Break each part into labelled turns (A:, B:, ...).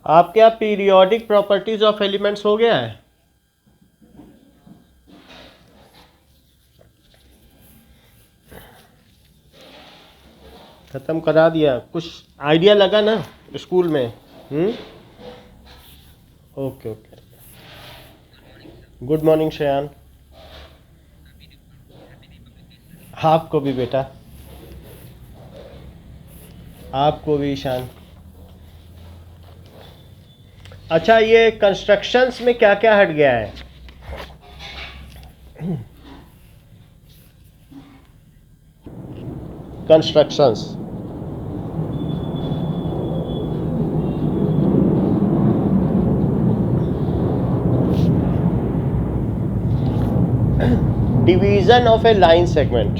A: आपके यहाँ periodic properties of elements हो गया है? खत्म करा दिया? कुछ आइडिया लगा ना स्कूल में? Okay okay. Good morning Shayan. आपको भी बेटा, आपको भी ईशान। अच्छा, ये कंस्ट्रक्शंस में क्या क्या हट गया है? Constructions division of A line segment.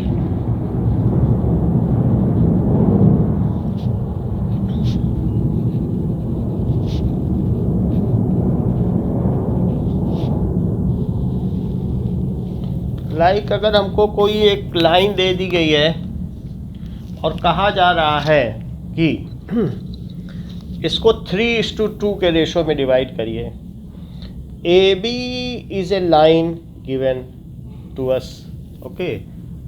A: Like अगर हमको कोई एक लाइन दे दी गई है और कहा जा रहा है कि इसको 3:2 के रेशो में डिवाइड करिए। A B is a line given to us. Okay,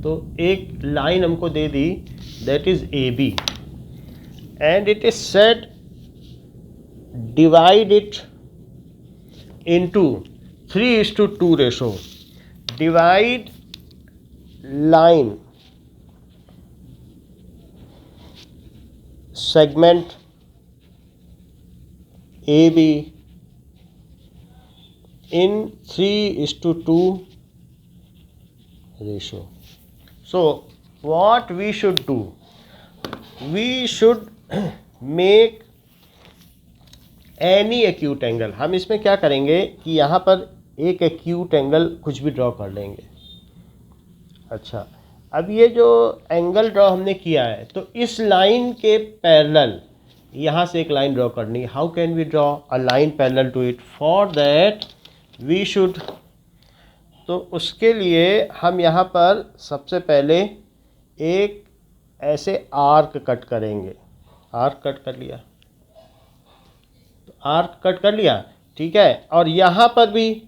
A: तो एक लाइन हमको दे दी, that is A B, and it is said divide it into 3:2 ratio. Divide line segment AB in 3:2 ratio. So what we should do? We should make any acute angle. हम इसमें क्या करेंगे कि यहाँ पर एक acute angle कुछ भी ड्रॉ कर लेंगे। अच्छा, अब ये जो एंगल ड्रॉ हमने किया है, तो इस लाइन के पैरेलल यहाँ से एक लाइन ड्रॉ करनी है। How can we draw a line parallel to it? For that we should, तो उसके लिए हम यहाँ पर सबसे पहले एक ऐसे आर्क कट करेंगे। आर्क कट कर लिया, तो आर्क कट कर लिया, ठीक है। और यहाँ पर भी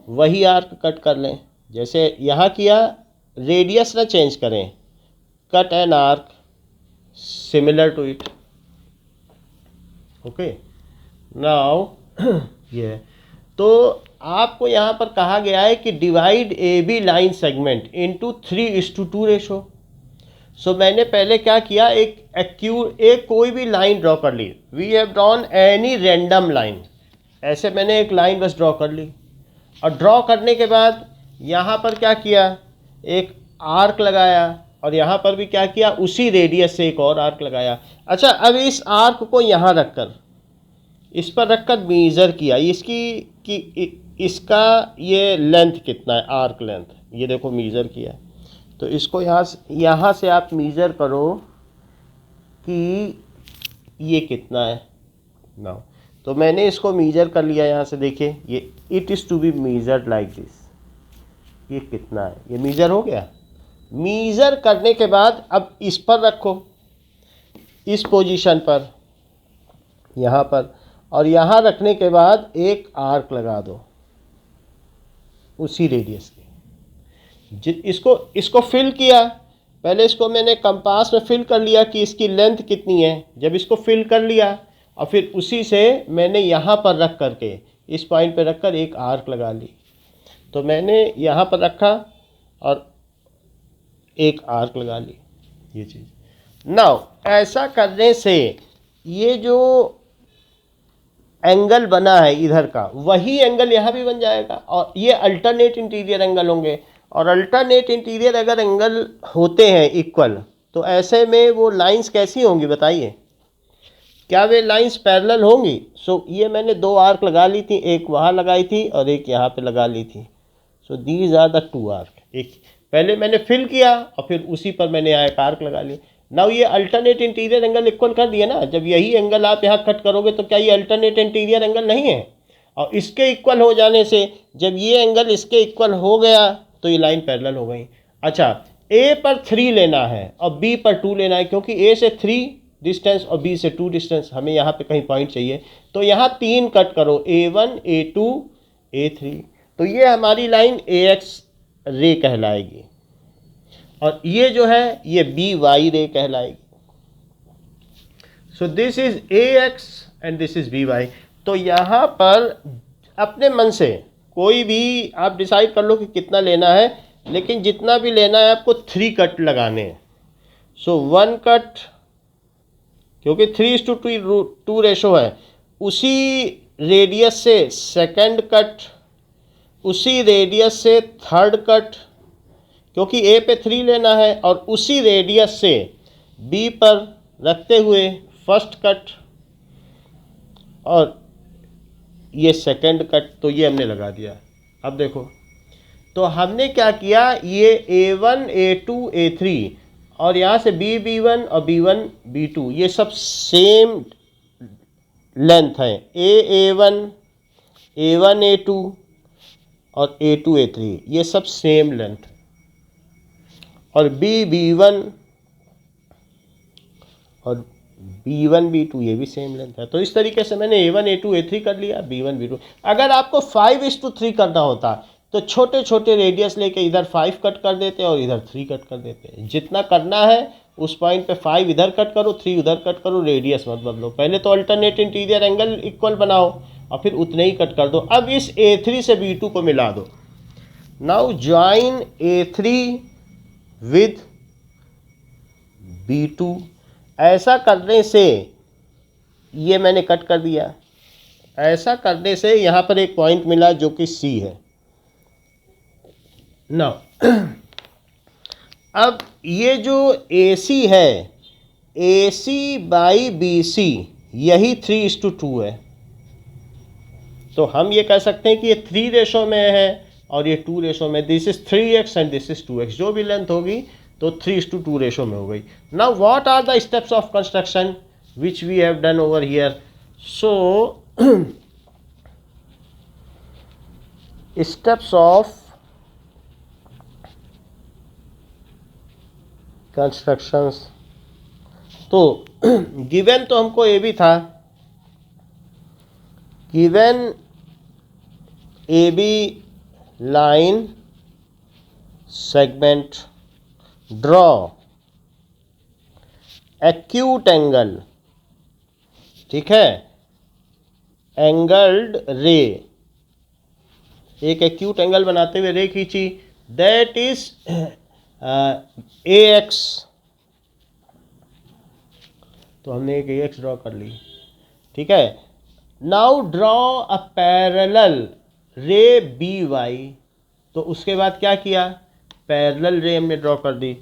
A: वही आर्क कट कर लें, जैसे यहाँ किया। रेडियस ना चेंज करें, cut an arc similar to it. Okay, now ये तो आपको यहाँ पर कहा गया है कि divide A B line segment into 3:2 ratio. So मैंने पहले क्या किया, एक कोई भी लाइन ड्रॉ कर ली। We have drawn any random line. ऐसे मैंने एक लाइन बस ड्रॉ कर ली, और ड्रॉ करने के बाद यहाँ पर क्या किया, एक आर्क लगाया, और यहाँ पर भी क्या किया, उसी रेडियस से एक और आर्क लगाया। अच्छा, अब इस आर्क को यहाँ रखकर, इस पर रखकर मेज़र किया इसका ये लेंथ कितना है, आर्क लेंथ, ये देखो मेज़र किया। तो इसको यहाँ से आप मेज़र करो कि ये कितना है नाउ। तो मैंने इसको मेज़र कर लिया यहाँ से, देखिए ये it is to be measured like this. ये कितना है, ये मीज़र हो गया। मीज़र करने के बाद अब इस पर रखो, इस पोजीशन पर, यहाँ पर, और यहाँ रखने के बाद एक आर्क लगा दो उसी रेडियस के। इसको फिल किया, पहले इसको मैंने कंपास में फिल कर लिया कि इसकी लेंथ कितनी है। जब इसको फिल कर लिया, और फिर उसी से मैंने यहाँ पर रख करके, इस पॉइंट पर रखकर एक आर्क लगा ली। तो मैंने यहाँ पर रखा और एक आर्क लगा ली, ये चीज़। नाउ ऐसा करने से ये जो एंगल बना है इधर का, वही एंगल यहाँ भी बन जाएगा, और ये अल्टरनेट इंटीरियर एंगल होंगे। और अल्टरनेट इंटीरियर अगर एंगल होते हैं इक्वल, तो ऐसे में वो लाइंस कैसी होंगी बताइए? क्या वे लाइंस पैरेलल होंगी? सो ये मैंने दो आर्क लगा ली थी, एक वहाँ लगाई थी और एक यहाँ पे लगा ली थी। So these are the two arc. एक पहले मैंने फिल किया और फिर उसी पर मैंने यहाँ एक आर्क लगा ली। नाउ ये अल्टरनेट इंटीरियर एंगल इक्वल कर दिया ना। जब यही एंगल आप यहाँ कट करोगे तो क्या ये अल्टरनेट इंटीरियर एंगल नहीं है? और इसके इक्वल हो जाने से, जब ये एंगल इसके इक्वल हो गया तो ये लाइन पैरेलल हो गई। अच्छा, ए पर 3 लेना है और बी पर 2 लेना है, क्योंकि ए से 3 डिस्टेंस और बी से 2 डिस्टेंस, हमें यहाँ पे कहीं पॉइंट चाहिए, तो यहाँ 3 कट करो, A1 A2 A3, तो ये हमारी लाइन AX रे कहलाएगी और ये जो है ये BY रे कहलाएगी। So this is AX and this is BY। तो यहाँ पर अपने मन से कोई भी आप डिसाइड कर लो कि कितना लेना है, लेकिन जितना भी लेना है आपको 3 कट लगाने हैं। सो 1 कट, क्योंकि 3:2 रेशो है, उसी रेडियस से सेकंड कट, उसी रेडियस से थर्ड कट, क्योंकि ए पे 3 लेना है, और उसी रेडियस से बी पर रखते हुए फर्स्ट कट, और ये सेकंड कट, तो ये हमने लगा दिया। अब देखो, तो हमने क्या किया, ये A1 A2 A3 और यहाँ से B1 और B1 B2 ये सब सेम लेंथ है, A1 A1 A2 और A2 A3 ये सब सेम लेंथ है, और B1 और B1 B2 ये भी सेम लेंथ है। तो इस तरीके से मैंने A1 A2 A3 कर लिया, B1 B2। अगर आपको 5:3 करना होता तो छोटे छोटे रेडियस लेके इधर 5 कट कर देते और इधर 3 कट कर देते। जितना करना है उस पॉइंट पे 5 इधर कट करो, 3 उधर कट करो, रेडियस मत बदलो। पहले तो अल्टरनेट इंटीरियर एंगल इक्वल बनाओ और फिर उतने ही कट कर दो। अब इस A3 से B2 को मिला दो। Now join A3 with B2। ऐसा करने से ये मैंने कट कर दिया, ऐसा करने से यहाँ पर एक पॉइंट मिला जो कि C है। नाउ अब ये जो AC है, AC बाई BC यही 3:2 है। तो हम ये कह सकते हैं कि ये 3 रेशो में है और ये 2 रेशो में। This is 3x and this is 2x। जो भी लेंथ होगी तो 3:2 रेशो में हो गई। Now what are the steps of construction which we have done over here? So steps of constructions, तो गिवन तो हमको ये भी था, given AB line segment, draw acute angle, ठीक है, एंगल्ड रे, एक एक्यूट एंगल बनाते हुए रे खींची, दैट इज AX। तो हमने एक AX ड्रॉ कर ली, ठीक है। नाउ ड्रॉ अ पैरेलल रे BY। तो उसके बाद क्या किया, पैरेलल रे हमने ड्रॉ कर दी।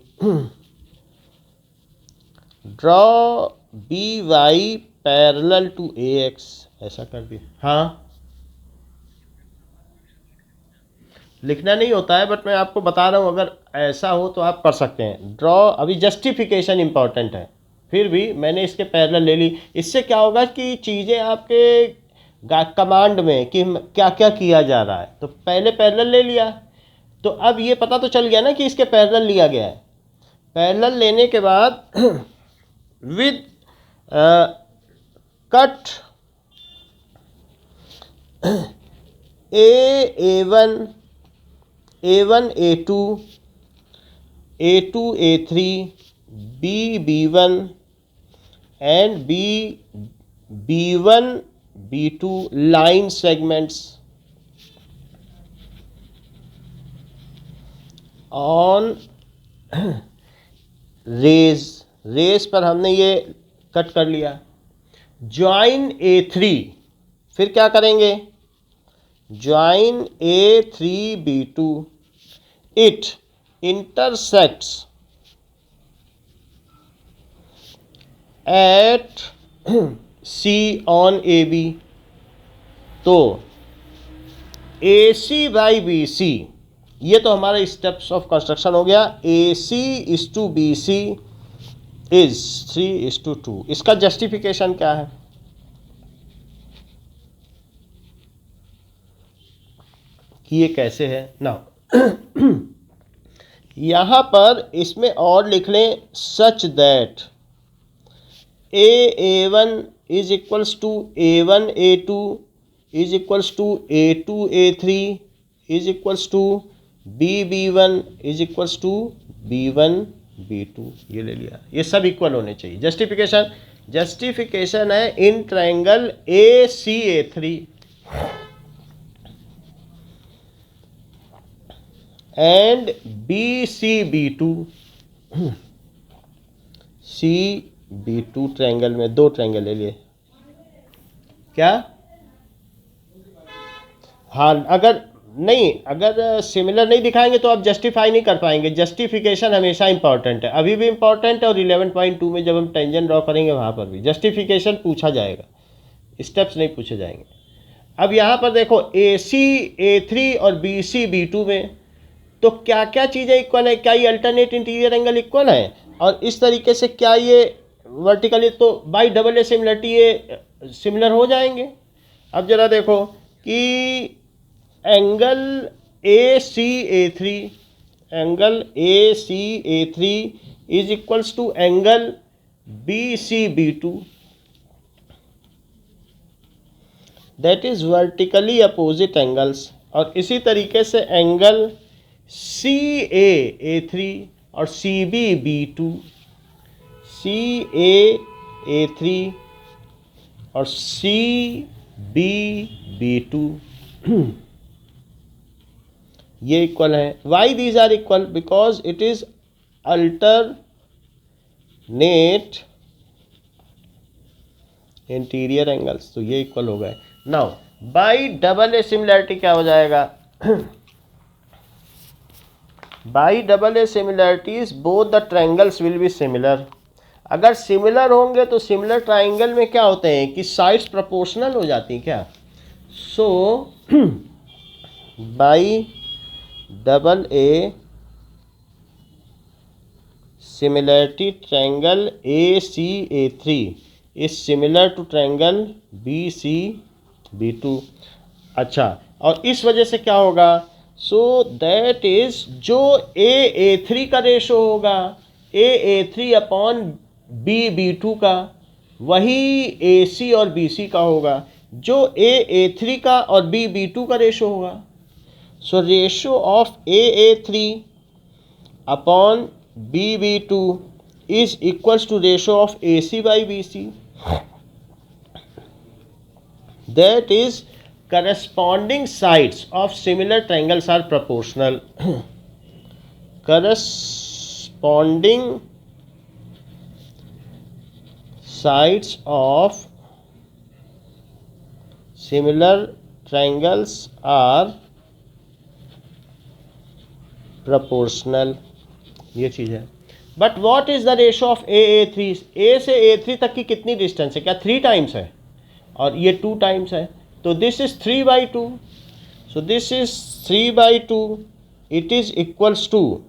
A: Draw BY parallel to AX, ऐसा कर दी। हाँ, लिखना नहीं होता है, बट मैं आपको बता रहा हूँ, अगर ऐसा हो तो आप कर सकते हैं। ड्रॉ, अभी जस्टिफिकेशन इंपॉर्टेंट है, फिर भी मैंने इसके पैरेलल ले ली। इससे क्या होगा कि चीज़ें आपके कमांड में कि क्या क्या किया जा रहा है। तो पहले पैरेलल ले लिया, तो अब ये पता तो चल गया ना कि इसके पैरेलल लिया गया है। पैरेलल लेने के बाद with cut A1 A1 A2 A2 A3 B1 and B1 B2 line segments on rays पर हमने ये कट कर लिया। ज्वाइन A3, फिर क्या करेंगे, join A3 B2, it intersects at C on AB। तो AC बाई BC, ये तो हमारा स्टेप्स ऑफ कंस्ट्रक्शन हो गया। AC is to BC is 3:2। इसका जस्टिफिकेशन क्या है, कि ये कैसे है ना। यहाँ पर इसमें और लिख लें, such that A1 is equals to A1 A2 is equals to A2 A3 is equals to B1 is equals to B1 B2। ये ले लिया, ये सब इक्वल होने चाहिए। जस्टिफिकेशन है in triangle ACA3 and BCB2। CB2 triangle में दो ट्रायंगल ले लिए क्या? हाँ, अगर सिमिलर नहीं दिखाएंगे तो आप जस्टिफाई नहीं कर पाएंगे। जस्टिफिकेशन हमेशा इंपॉर्टेंट है, अभी भी इंपॉर्टेंट है, और 11.2 में जब हम टेंजेंट ड्रॉ करेंगे वहाँ पर भी जस्टिफिकेशन पूछा जाएगा, स्टेप्स नहीं पूछे जाएंगे। अब यहाँ पर देखो AC और BC में तो क्या क्या चीज़ें इक्वल है? क्या ये अल्टरनेट इंटीरियर एंगल इक्वल है? और इस तरीके से क्या ये वर्टिकली तो बाई डबल ए सिमिलरिटी ये सिमिलर हो जाएंगे। अब जरा देखो कि angle ACA3 is equals to angle BCB2, that is vertically opposite angles. और इसी तरीके से एंगल CAA3 और CBB2 और CBB2 ये इक्वल है। Why these are equal? Because it is alternate interior angles, तो ये इक्वल हो गए। Now by double A similarity क्या हो जाएगा? By double A similarities both the triangles will be similar. अगर सिमिलर होंगे तो सिमिलर ट्रायंगल में क्या होते हैं कि साइड्स प्रोपोर्शनल हो जाती हैं क्या? So by double A similarity triangle ACA3 is similar to triangle BCB2। अच्छा, और इस वजह से क्या होगा? सो दैट इज जो AA3 का रेशो होगा AA3 अपॉन BB2 का, वही AC और BC का होगा जो AA3 का और BB2 का रेशो होगा। So ratio of AA3 upon BB2 is equals to ratio of AC by BC, that is corresponding sides of similar triangles are proportional। corresponding sides of similar triangles are proportional, ये चीज़ है। But what is the ratio of AA3? A से A3 तक की कितनी distance है? क्या 3 times है? और ये 2 टाइम्स है, तो this is 3/2। So this is 3/2, it is equals to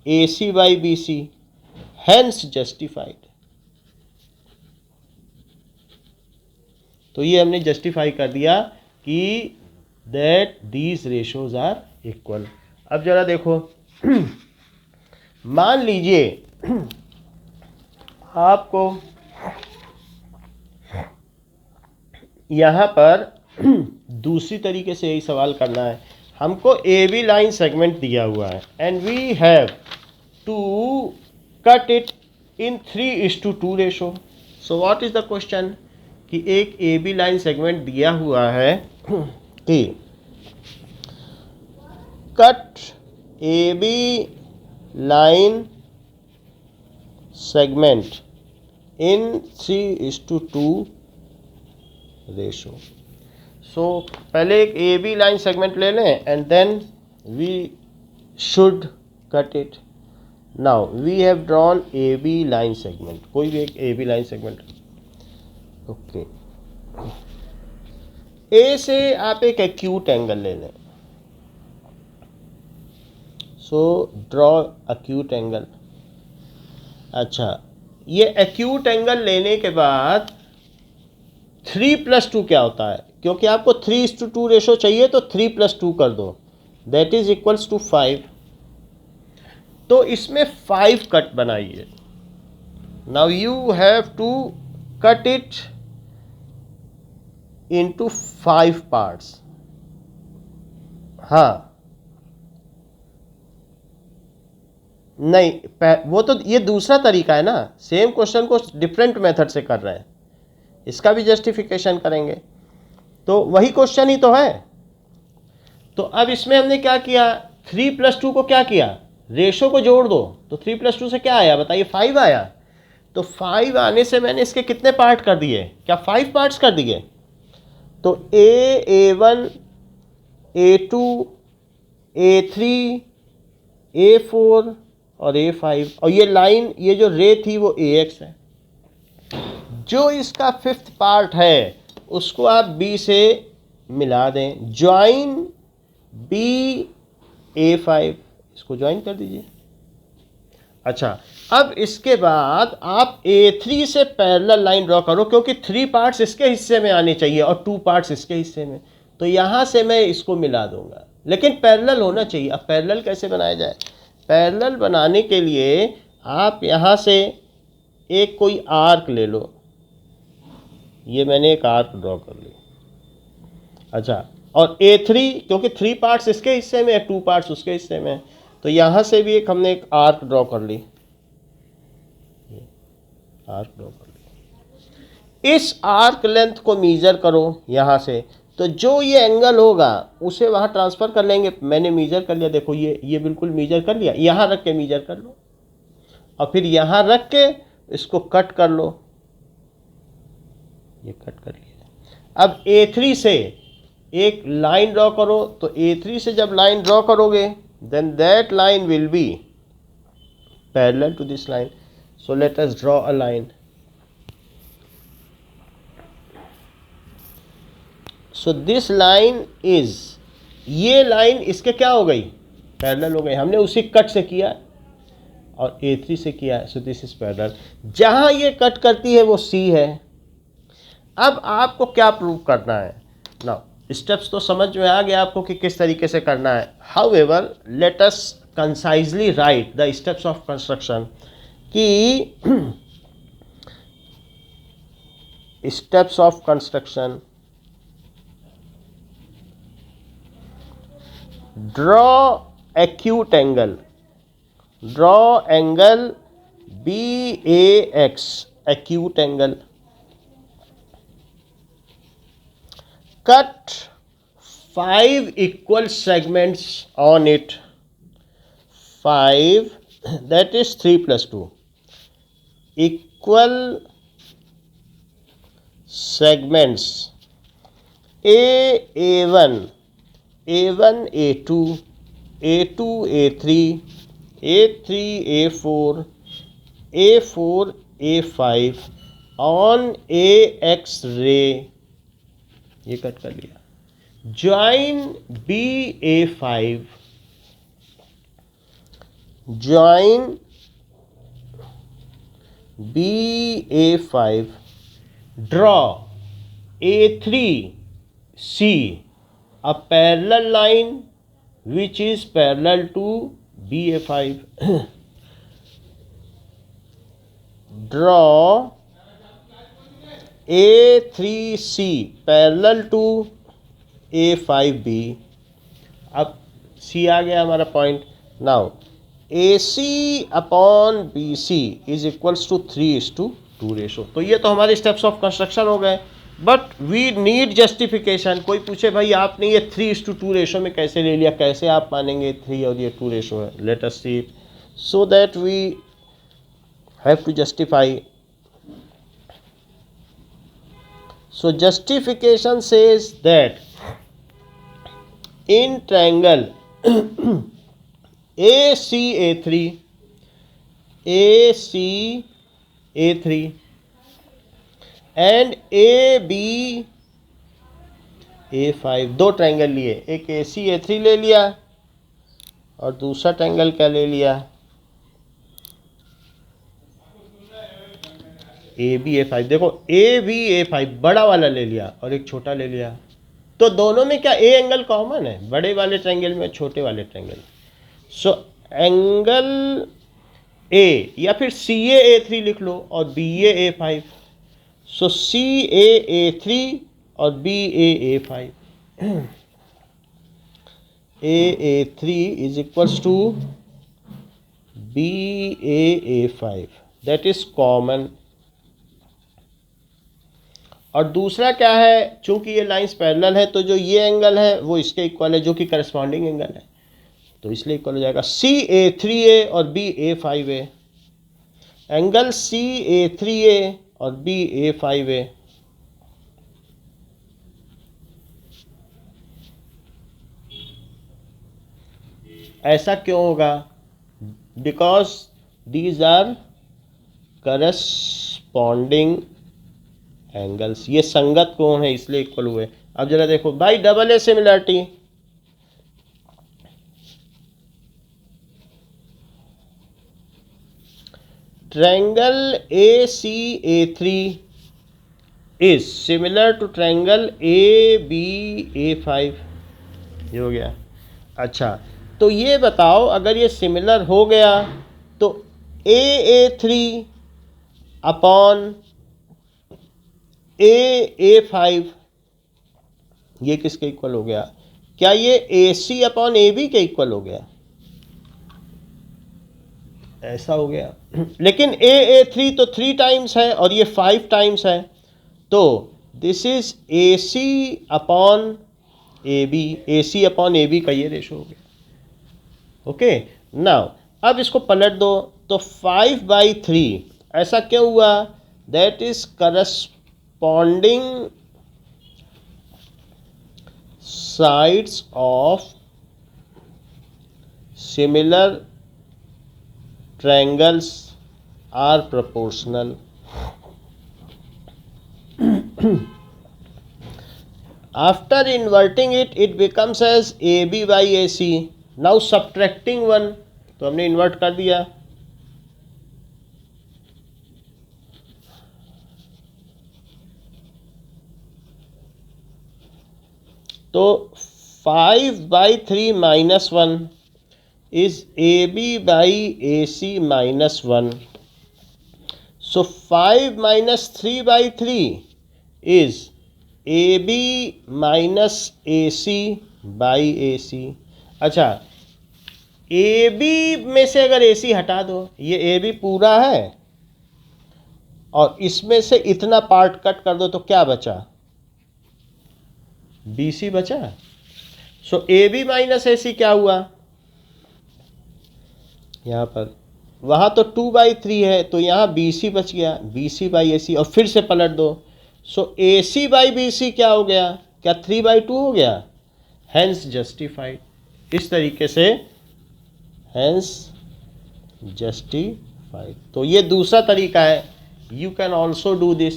A: AC by BC, hence justified. तो ये हमने जस्टिफाई कर दिया कि that these ratios are equal. अब जरा देखो, मान लीजिए आपको यहाँ पर दूसरी तरीके से यही सवाल करना है। हमको AB लाइन सेगमेंट दिया हुआ है and we have to cut it in 3:2 ratio. So what is the question कि एक AB लाइन सेगमेंट दिया हुआ है कि cut AB line segment in 3:2 ratio. So पहले एक AB लाइन सेगमेंट ले लें and then we should cut it. Now we have drawn AB line segment, कोई भी एक AB line segment. Okay, A से आप एक एक्यूट एंगल ले लें। So draw acute angle. अच्छा, ये एक्यूट एंगल लेने के बाद 3+2 क्या होता है? क्योंकि आपको 3:2 रेशो चाहिए तो 3+2 कर दो, दैट इज इक्वल्स टू 5। तो इसमें 5 कट बनाइए। Now you have to cut it into 5 parts. हाँ नहीं, वो तो ये दूसरा तरीका है ना, सेम क्वेश्चन को डिफरेंट मेथड से कर रहे हैं, इसका भी जस्टिफिकेशन करेंगे, तो वही क्वेश्चन ही तो है। तो अब इसमें हमने क्या किया, 3 + 2 को क्या किया, रेशो को जोड़ दो, तो 3 + 2 से क्या आया बताइए, 5 आया। तो 5 आने से मैंने इसके कितने पार्ट कर दिए, क्या 5 पार्ट्स कर दिए। तो A1, A2, A3, A4 और A5, और ये लाइन, ये जो रे थी वो AX है। जो इसका 5th पार्ट है उसको आप B से मिला दें, ज्वाइन B A5, इसको ज्वाइन कर दीजिए। अच्छा, अब इसके बाद आप A3 से पैरेलल लाइन ड्रॉ करो, क्योंकि 3 पार्ट्स इसके हिस्से में आने चाहिए और 2 पार्ट्स इसके हिस्से में, तो यहाँ से मैं इसको मिला दूंगा, लेकिन पैरेलल होना चाहिए। अब पैरेलल कैसे बनाया जाए, पैरेलल बनाने के लिए आप यहाँ से एक कोई आर्क ले लो, ये मैंने एक आर्क ड्रॉ कर ली। अच्छा, और A3, क्योंकि 3 पार्ट्स इसके हिस्से में है, 2 पार्ट्स उसके हिस्से में, तो यहाँ से भी हमने एक आर्क ड्रॉ कर ली, आर्क ड्रॉ कर ली। इस आर्क लेंथ को मीजर करो यहाँ से, तो जो ये एंगल होगा उसे वहाँ ट्रांसफ़र कर लेंगे। मैंने मीजर कर लिया, देखो ये बिल्कुल मीजर कर लिया, यहाँ रख के मीजर कर लो, और फिर यहाँ रख के इसको कट कर लो, ये कट कर लिया। अब A3 से एक लाइन ड्रॉ करो, तो A3 से जब लाइन ड्रॉ करोगे then that line will be parallel to this line. So let us draw a line. So this line is, ये लाइन इसके क्या हो गई, पैरेलल हो गई, हमने उसी कट से किया और A3 से किया है, so this is parallel। जहाँ ये कट करती है वो C है। अब आपको क्या प्रूव करना है, नाउ स्टेप्स तो समझ में आ गया आपको कि किस तरीके से करना है। However let us concisely write the steps of construction, कि steps of construction, draw acute angle, draw angle BAX, acute angle, cut 5 equal segments on it, 5, that is 3 + 2 equal segments, A1, A1 A2, A2 A3, A3 A4, A4 A5 on AX ray, ये cut कर लिया। Join BA5, join BA5, draw A3C, a parallel line which is parallel to BA5, draw A3C parallel to A5B। अब C आ गया हमारा point. Now AC upon BC is equals to 3:2 ratio. तो ये तो हमारे स्टेप्स ऑफ कंस्ट्रक्शन हो गए, बट वी नीड जस्टिफिकेशन। कोई पूछे भाई आपने ये 3:2 रेशो में कैसे ले लिया, कैसे आप मानेंगे 3 और ये 2 रेशो है। Let us see it so that we have to justify. So justification says that in triangle ACA3 and ABA5, दो ट्रायंगल लिए, एक ACA3 ले लिया और दूसरा ट्रायंगल क्या ले लिया, ABA5। देखो ABA5 बड़ा वाला ले लिया और एक छोटा ले लिया, तो दोनों में क्या ए एंगल कॉमन है, बड़े वाले ट्रायंगल में छोटे वाले ट्रायंगल। सो एंगल ए या फिर CAA3 लिख लो और BAA5। सो CAA3 और BAA5, AA3 is equals to BAA5, that is common. और दूसरा क्या है, चूंकि ये लाइंस पैरेलल है तो जो ये एंगल है वो इसके इक्वल है, जो कि करस्पॉन्डिंग एंगल है, तो इसलिए इक्वल हो जाएगा CA3A और BA5A। एंगल CA3A और BA5A। ऐसा क्यों होगा? Because these are corresponding angles, ये संगत कोण है इसलिए इक्वल हुए। अब जरा देखो by double A similarity, triangle ACA3 is similar to triangle ABA5, ये हो गया। अच्छा, तो ये बताओ अगर ये सिमिलर हो गया तो AA3 अपॉन AA5 ये किसके इक्वल हो गया? क्या ये AC अपॉन AB के इक्वल हो गया? ऐसा हो गया। लेकिन AA3 तो 3 टाइम्स है और ये 5 टाइम्स है, तो this is AC upon AB, AC upon AB का ये रेशो हो गया। ओके, नाउ अब इसको पलट दो तो 5/3 ऐसा क्यों हुआ? That is corresponding sides of similar triangles are proportional. After inverting it, it becomes as AB by AC. Now subtracting one, तो हमने इन्वर्ट कर दिया, तो 5/3 minus 1 is AB by AC minus 1. So 5 minus 3/3 is AB minus AC by AC. अच्छा, AB में से अगर AC हटा दो, ये AB पूरा है और इसमें से इतना पार्ट कट कर दो तो क्या बचा? BC बचा। सो AB माइनस AC क्या हुआ? यहाँ पर, वहाँ तो 2/3 है तो यहाँ BC बच गया, BC बाई AC, और फिर से पलट दो, सो AC बाई BC क्या हो गया? क्या 3/2 हो गया? Hence justified. इस तरीके से हैंस जस्टिफाइड। तो ये दूसरा तरीका है, you can also do this,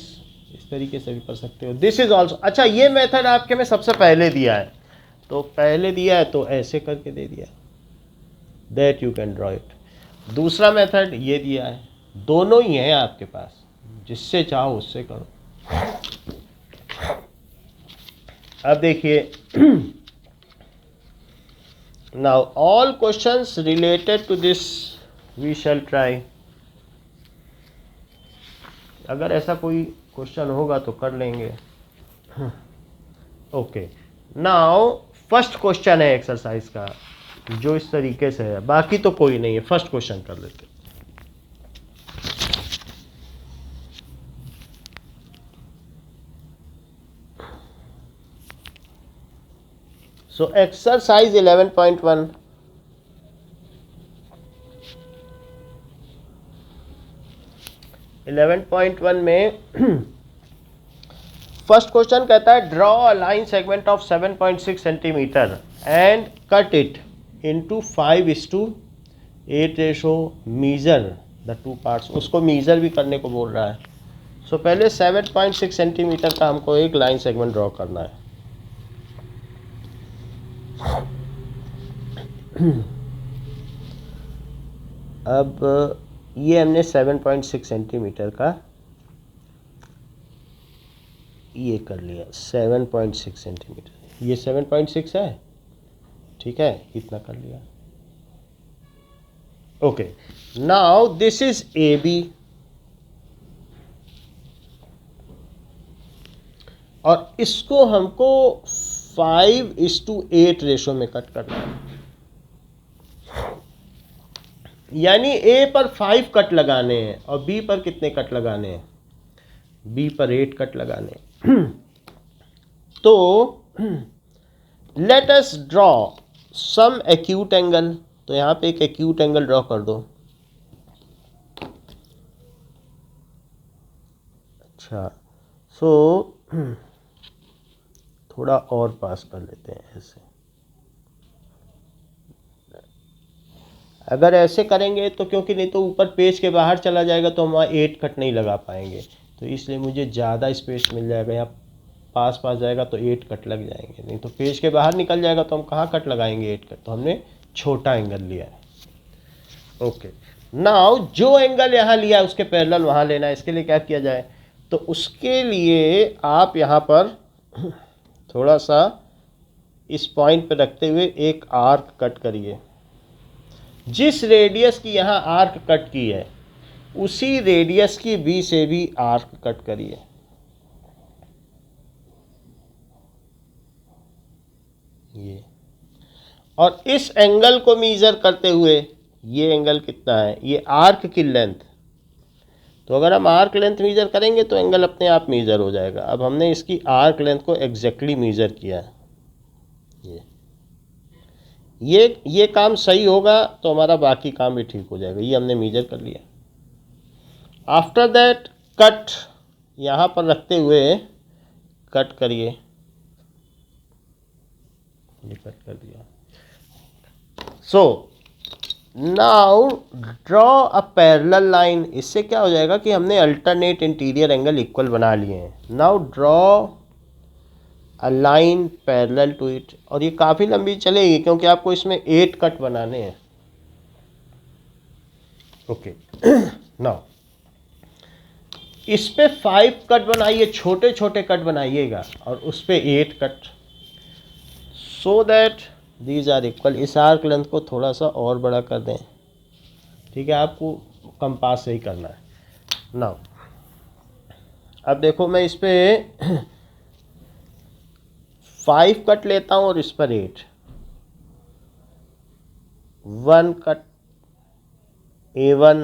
A: इस तरीके से भी कर सकते हो। दिस इज ऑल्सो, अच्छा ये मेथड आपके में सबसे पहले दिया है, तो पहले दिया है तो ऐसे करके दे दिया, that you can draw it. दूसरा मेथड ये दिया है, दोनों ही हैं आपके पास, जिससे चाहो उससे करो। अब देखिए, now all questions related to this we shall try. अगर ऐसा कोई क्वेश्चन होगा तो कर लेंगे। ओके, नाउ फर्स्ट क्वेश्चन है एक्सरसाइज का, जो इस तरीके से है, बाकी तो कोई नहीं है। फर्स्ट क्वेश्चन कर लेते। सो एक्सरसाइज 11.1, में फर्स्ट क्वेश्चन कहता है draw a line segment of 7.6 centimetre and cut it into 5:8 ratio, measure the two parts. उसको मीजर भी करने को बोल रहा है। सो पहले 7.6 सेंटीमीटर का हमको एक लाइन सेगमेंट ड्रॉ करना है। अब ये हमने 7.6 सेंटीमीटर का ये कर लिया, 7.6 सेंटीमीटर, ये 7.6 है, ठीक है, इतना कर लिया। Okay, now this is AB, और इसको हमको 5:8 रेशो में कट करना है। यानी ए पर 5 कट लगाने हैं और बी पर कितने कट लगाने हैं? बी पर 8 कट लगाने हैं। तो let us draw some acute angle. तो यहाँ पे एक एक्यूट एंगल ड्रॉ कर दो। अच्छा, सो थोड़ा और पास कर लेते हैं ऐसे। अगर ऐसे करेंगे तो क्योंकि नहीं तो ऊपर पेज के बाहर चला जाएगा तो हम वहाँ 8 कट नहीं लगा पाएंगे, तो इसलिए मुझे ज़्यादा स्पेस मिल जाएगा। यहाँ पास पास जाएगा तो 8 कट लग जाएंगे, नहीं तो पेज के बाहर निकल जाएगा तो हम कहाँ कट लगाएंगे 8 कट। तो हमने छोटा एंगल लिया है। ओके, नाउ जो एंगल यहाँ लिया है उसके पैरेलल वहाँ लेना है। इसके लिए क्या किया जाए? तो उसके लिए आप यहाँ पर थोड़ा सा इस पॉइंट पर रखते हुए एक आर्क कट करिए। जिस रेडियस की यहाँ आर्क कट की है उसी रेडियस की बी से भी आर्क कट करिए। ये, और इस एंगल को मीजर करते हुए, ये एंगल कितना है? ये आर्क की लेंथ। तो अगर हम आर्क लेंथ मीजर करेंगे तो एंगल अपने आप मीजर हो जाएगा। अब हमने इसकी आर्क लेंथ को एग्जैक्टली मीजर किया है। ये काम सही होगा तो हमारा बाकी काम भी ठीक हो जाएगा। ये हमने मेजर कर लिया। आफ्टर दैट कट यहाँ पर रखते हुए कट करिए। ये कट कर दिया। So now draw a parallel line. इससे क्या हो जाएगा कि हमने अल्टरनेट इंटीरियर एंगल इक्वल बना लिए हैं। Now draw a line parallel to it. और ये काफ़ी लंबी चलेगी क्योंकि आपको इसमें 8 कट बनाने हैं। ओके, नाउ इस पे 5 कट बनाइए, छोटे छोटे कट बनाइएगा, और उस पे 8 cut, so that these are equal. इस आर्क लेंथ को थोड़ा सा और बड़ा कर दें। ठीक है, आपको कंपास से ही करना है। नाउ अब देखो, मैं इस पे 5 कट लेता हूँ और इस पर 8। 1 cut, A1,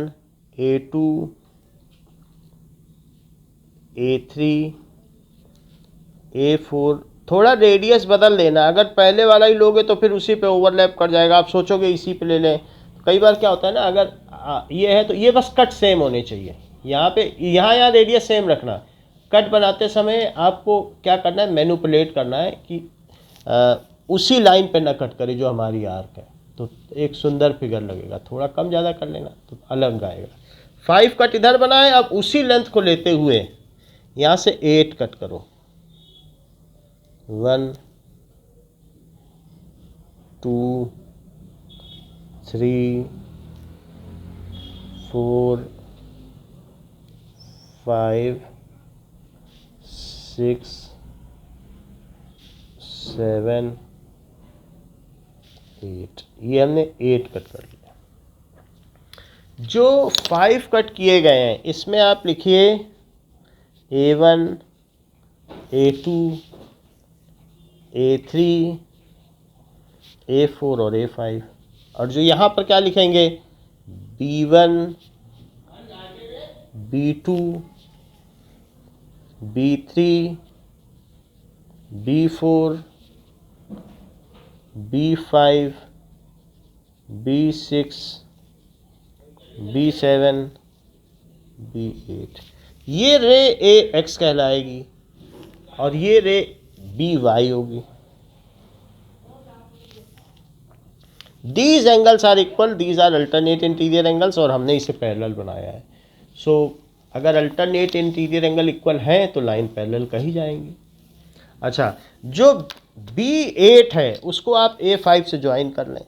A: A2, A3, A4। थोड़ा रेडियस बदल लेना। अगर पहले वाला ही लोगे तो फिर उसी पे ओवरलैप कर जाएगा। आप सोचोगे इसी पे ले लें। कई बार क्या होता है ना, अगर ये है तो ये बस कट सेम होने चाहिए। यहाँ पे यहाँ रेडियस सेम रखना। कट बनाते समय आपको क्या करना है, मैनिपुलेट करना है कि उसी लाइन पे ना कट करे जो हमारी आर्क है, तो एक सुंदर फिगर लगेगा। थोड़ा कम ज़्यादा कर लेना तो अलग आएगा। 5 कट इधर बनाए, अब उसी लेंथ को लेते हुए यहाँ से 8 कट करो। 1, 2, 3, 4, 5, 6, 7, 8। ये हमने 8 कट कर लिया। जो 5 कट किए गए हैं इसमें आप लिखिए A1, A2, A3, A4 और A5। और जो यहाँ पर क्या लिखेंगे, B1, B2, B3, B4, B5, B6, B7, B8। ये रे AX कहलाएगी और ये रे BY होगी। These angles are equal, these are alternate interior angles, और हमने इसे पैरेलल बनाया है। सो अगर अल्टरनेट इंटीरियर एंगल इक्वल हैं तो लाइन पैरेलल कही जाएंगी। अच्छा, जो B8 है उसको आप A5 से ज्वाइन कर लें।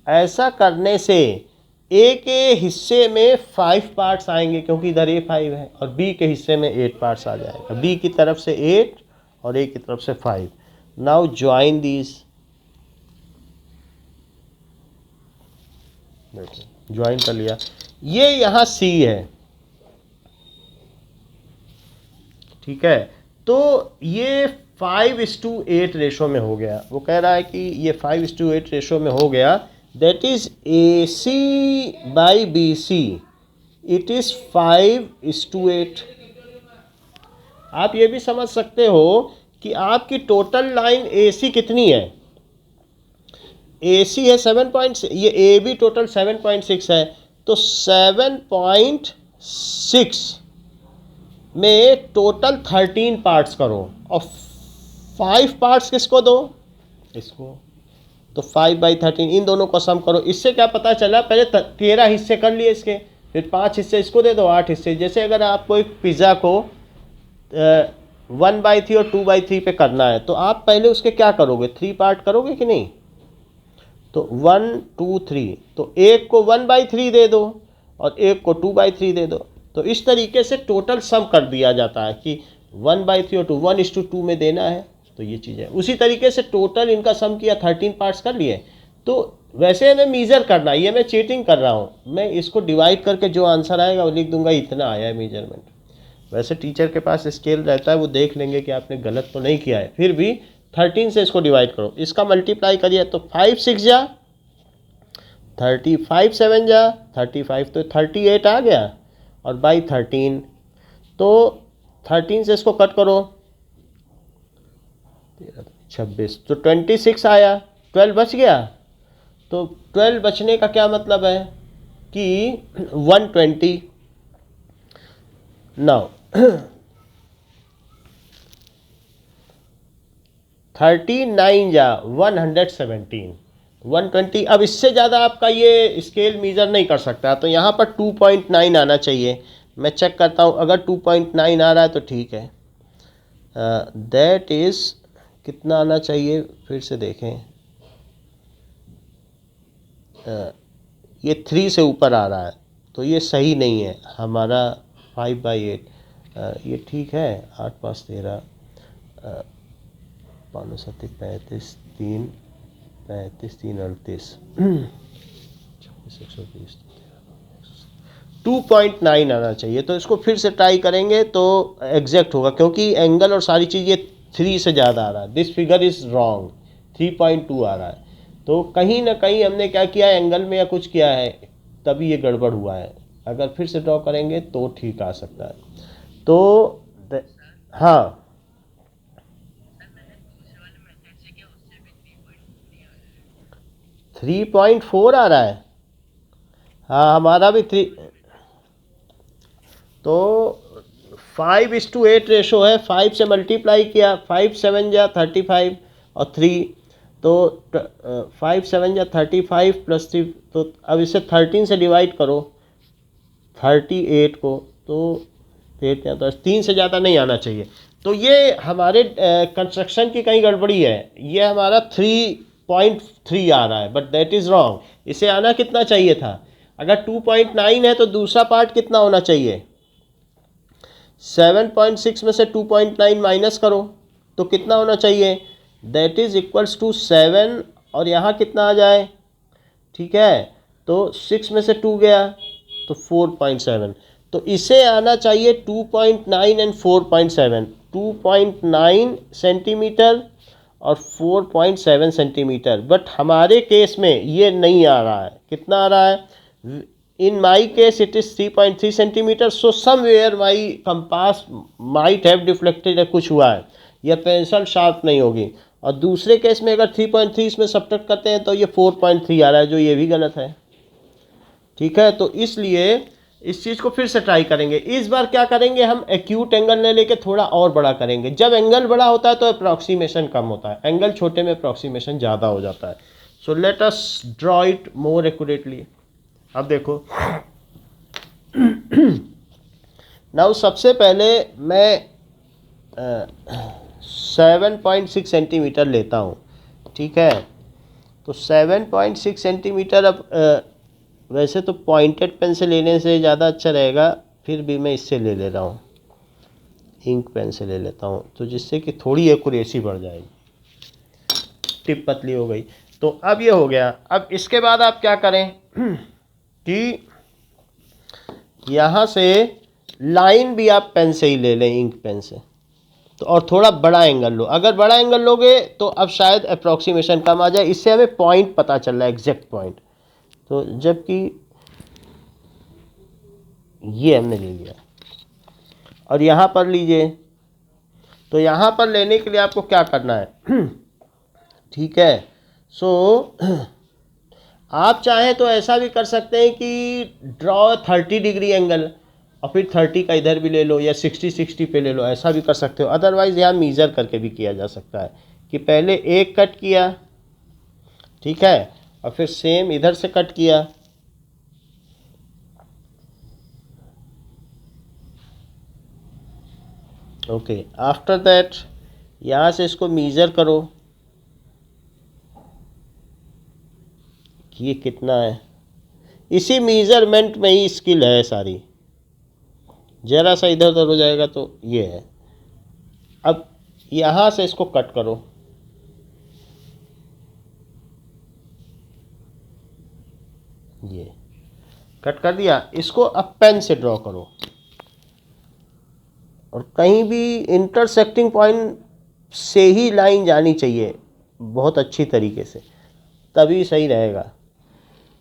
A: ऐसा करने से A के हिस्से में 5 पार्ट्स आएंगे क्योंकि इधर A5 है, और B के हिस्से में 8 पार्ट्स आ जाएगा। B की तरफ से 8 और A की तरफ से 5। Now join these. ज्वाइन कर लिया। ये यहाँ C है, ठीक है। तो ये 5:8 रेशो में हो गया। वो कह रहा है कि ये 5:8 रेशो में हो गया, that is AC by BC, it is 5:8। आप ये भी समझ सकते हो कि आपकी टोटल लाइन AC कितनी है, AC है 7. ये AB टोटल 7.6 है, तो 7.6 में टोटल 13 पार्ट्स करो और 5 पार्ट्स किसको दो, इसको, तो 5/13 इन दोनों को सम करो। इससे क्या पता चला, पहले 13 हिस्से कर लिए इसके, फिर 5 हिस्से इसको दे दो, 8 हिस्से। जैसे अगर आपको एक पिज़्ज़ा को 1/3 और 2/3 पे करना है, तो आप पहले उसके क्या करोगे, 3 पार्ट करोगे कि नहीं, तो 1 2 3, तो एक को 1/3 दे दो और एक को 2/3 दे दो। तो इस तरीके से टोटल सम कर दिया जाता है कि 1/3 और 1:2 में देना है, तो ये चीज़ है। उसी तरीके से टोटल इनका सम किया, 13 पार्ट्स कर लिए। तो वैसे हमें मीज़र करना है, ये मैं चीटिंग कर रहा हूँ, मैं इसको डिवाइड करके जो आंसर आएगा वो लिख दूंगा, इतना आया है मेजरमेंट। वैसे टीचर के पास स्केल रहता है, वो देख लेंगे कि आपने गलत तो नहीं किया है, फिर भी 13 से इसको डिवाइड करो, इसका मल्टीप्लाई करिए, तो 5 6 जा 35, 7 जा 35, तो 38 आ गया, और बाई 13, तो 13 से इसको कट करो, 26, तो 26 आया, 12 बच गया। तो 12 बचने का क्या मतलब है कि 120। नाउ 39 जा 117, 120। अब इससे ज़्यादा आपका ये स्केल मीज़र नहीं कर सकता, तो यहाँ पर 2.9 आना चाहिए। मैं चेक करता हूँ, अगर 2.9 आ रहा है तो ठीक है। दैट इज़ कितना आना चाहिए, फिर से देखें, ये 3 से ऊपर आ रहा है, तो ये सही नहीं है हमारा। 5/8 ये ठीक है, 8 5 13, 5 7 35, 3 35 3 38, 2.9 आना चाहिए। तो इसको फिर से ट्राई करेंगे तो एग्जैक्ट होगा, क्योंकि एंगल और सारी चीज़ ये 3 से ज़्यादा आ रहा है। दिस फिगर इज़ रॉन्ग, 3.2 आ रहा है। तो कहीं ना कहीं हमने क्या किया है, एंगल में या कुछ किया है, तभी ये गड़बड़ हुआ है। अगर फिर से ड्रॉ करेंगे तो ठीक आ सकता है। तो हाँ, 3.4 आ रहा है, हाँ हमारा भी 3। तो 5:8 रेशो है, 5 से मल्टीप्लाई किया, 5 7 जा 35 और 3, तो 5 7 जा 35 प्लस 3, तो अब इसे 13 से डिवाइड करो 38 को, तो 3 से ज़्यादा नहीं आना चाहिए। तो ये हमारे कंस्ट्रक्शन की कहीं गड़बड़ी है, ये हमारा 3.3 आ रहा है, बट दैट इज़ रॉन्ग। इसे आना कितना चाहिए था, अगर 2.9 है तो दूसरा पार्ट कितना होना चाहिए, 7.6 में से 2.9 माइनस करो, तो कितना होना चाहिए, दैट इज़ इक्वल्स टू 7, और यहाँ कितना आ जाए, ठीक है, तो 6 में से 2 गया तो 4.7, तो इसे आना चाहिए 2.9 एंड 4.7, 2.9 सेंटीमीटर और 4.7 सेंटीमीटर। बट हमारे केस में ये नहीं आ रहा है, कितना आ रहा है, in my case it is 3.3 centimetre. So somewhere my compass might have deflected, कुछ हुआ है, यह पेंसिल शार्प नहीं होगी। और दूसरे केस में अगर 3.3 इसमें सब्ट्रैक्ट करते हैं तो ये 4.3 आ रहा है, जो ये भी गलत है, ठीक है। तो इसलिए इस चीज़ को फिर से ट्राई करेंगे। इस बार क्या करेंगे, हम एक्यूट एंगल ले लेके थोड़ा और बड़ा करेंगे। जब एंगल बड़ा होता है तो अप्रॉक्सीमेशन कम होता है, एंगल छोटे में अप्रॉक्सीमेशन ज़्यादा हो जाता है। सो let us draw it more accurately. अब देखो नाउ सबसे पहले मैं 7.6 सेंटीमीटर लेता हूँ, ठीक है। तो 7.6 सेंटीमीटर, अब वैसे तो पॉइंटेड पेन से लेने से ज़्यादा अच्छा रहेगा, फिर भी मैं इससे ले ले रहा हूँ, इंक पेन से ले लेता हूँ, तो जिससे कि थोड़ी एक्यूरेसी बढ़ जाएगी, टिप पतली हो गई। तो अब ये हो गया। अब इसके बाद आप क्या करें कि यहाँ से लाइन भी आप पेन से ही ले लें, इंक पेन से, तो और थोड़ा बड़ा एंगल लो, अगर बड़ा एंगल लोगे तो अब शायद अप्रॉक्सीमेशन कम आ जाए, इससे हमें पॉइंट पता चल रहा है, एग्जैक्ट पॉइंट। तो जबकि ये हमने ले लिया और यहाँ पर लीजिए, तो यहाँ पर लेने के लिए आपको क्या करना है ठीक है। सो आप चाहें तो ऐसा भी कर सकते हैं कि ड्रॉ 30 डिग्री एंगल और फिर 30 का इधर भी ले लो या 60 पे ले लो, ऐसा भी कर सकते हो। अदरवाइज़ यहाँ मीज़र करके भी किया जा सकता है कि पहले एक कट किया, ठीक है, और फिर सेम इधर से कट किया, ओके। आफ्टर दैट यहाँ से इसको मीज़र करो कि ये कितना है। इसी मीज़रमेंट में ही स्किल है सारी, ज़रा सा इधर उधर हो जाएगा तो ये है। अब यहाँ से इसको कट करो, ये कट कर दिया। इसको अब पेन से ड्रॉ करो और कहीं भी इंटरसेक्टिंग पॉइंट से ही लाइन जानी चाहिए बहुत अच्छी तरीके से, तभी सही रहेगा।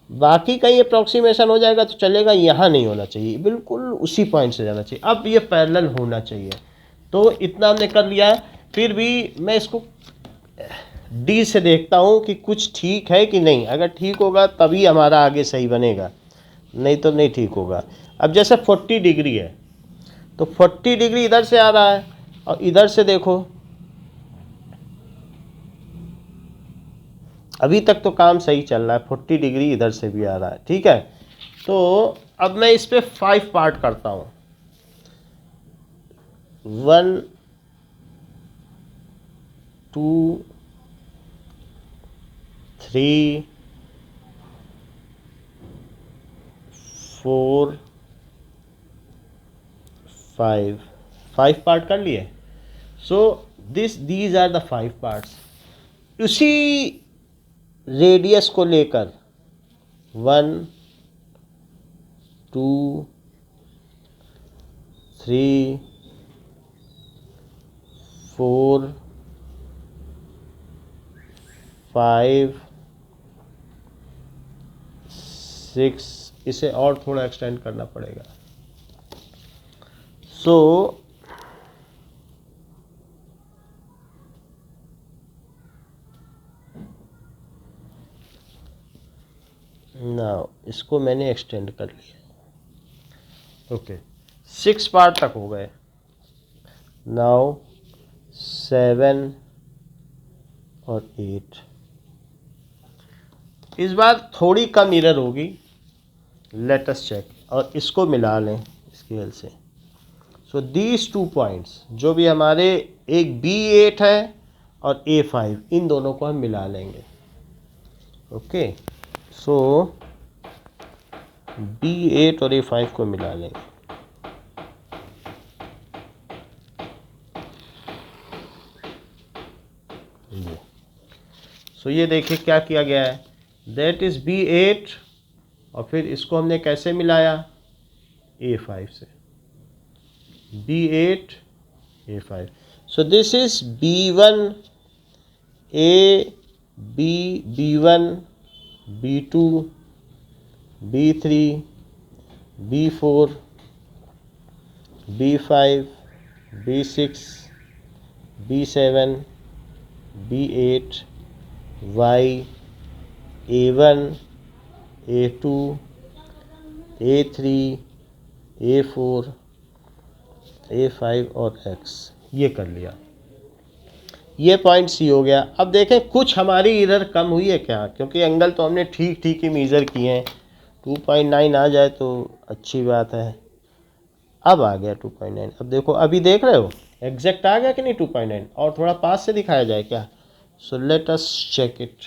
A: बाकी कहीं अप्रॉक्सीमेशन हो जाएगा तो चलेगा, यहाँ नहीं होना चाहिए, बिल्कुल उसी पॉइंट से जाना चाहिए। अब ये पैरेलल होना चाहिए। तो इतना हमने कर लिया है। फिर भी मैं इसको डी से देखता हूँ कि कुछ ठीक है कि नहीं। अगर ठीक होगा तभी हमारा आगे सही बनेगा, नहीं तो नहीं ठीक होगा। अब जैसे 40 डिग्री है तो 40 डिग्री इधर से आ रहा है और इधर से देखो, अभी तक तो काम सही चल रहा है, 40 डिग्री इधर से भी आ रहा है, ठीक है। तो अब मैं इस पे 5 पार्ट करता हूँ, 1 2 3 4 5 पार्ट कर लिए। So these are the 5 parts. उसी रेडियस को लेकर 1 2 3 4 5 6, इसे और थोड़ा एक्सटेंड करना पड़ेगा। सो नाउ इसको मैंने एक्सटेंड कर लिया, ओके। 6 पार्ट तक हो गए। नाउ 7 और 8, इस बार थोड़ी कम एरर होगी, लेट अस चेक। और इसको मिला लें स्केल से। सो दीज 2 पॉइंट्स जो भी हमारे, एक B8 है और A5, इन दोनों को हम मिला लेंगे, ओके। सो B8 और A5 को मिला लेंगे। सो ये देखिए क्या किया गया है, दैट इज़ B8 और फिर इसको हमने कैसे मिलाया, A5 से, B8 A5। So this is B1 A, B1 B2 B3 B4 B5 B6 B7 B8 Y, A1 A2 A3 A4 A5 और X, ये कर लिया। ये पॉइंट सी हो गया। अब देखें कुछ हमारी एरर कम हुई है क्या, क्योंकि एंगल तो हमने ठीक ठीक ही मेज़र किए हैं। 2.9 आ जाए तो अच्छी बात है। अब आ गया 2.9। अब देखो, अभी देख रहे हो एग्जैक्ट आ गया कि नहीं 2.9, और थोड़ा पास से दिखाया जाए क्या। So let us check it.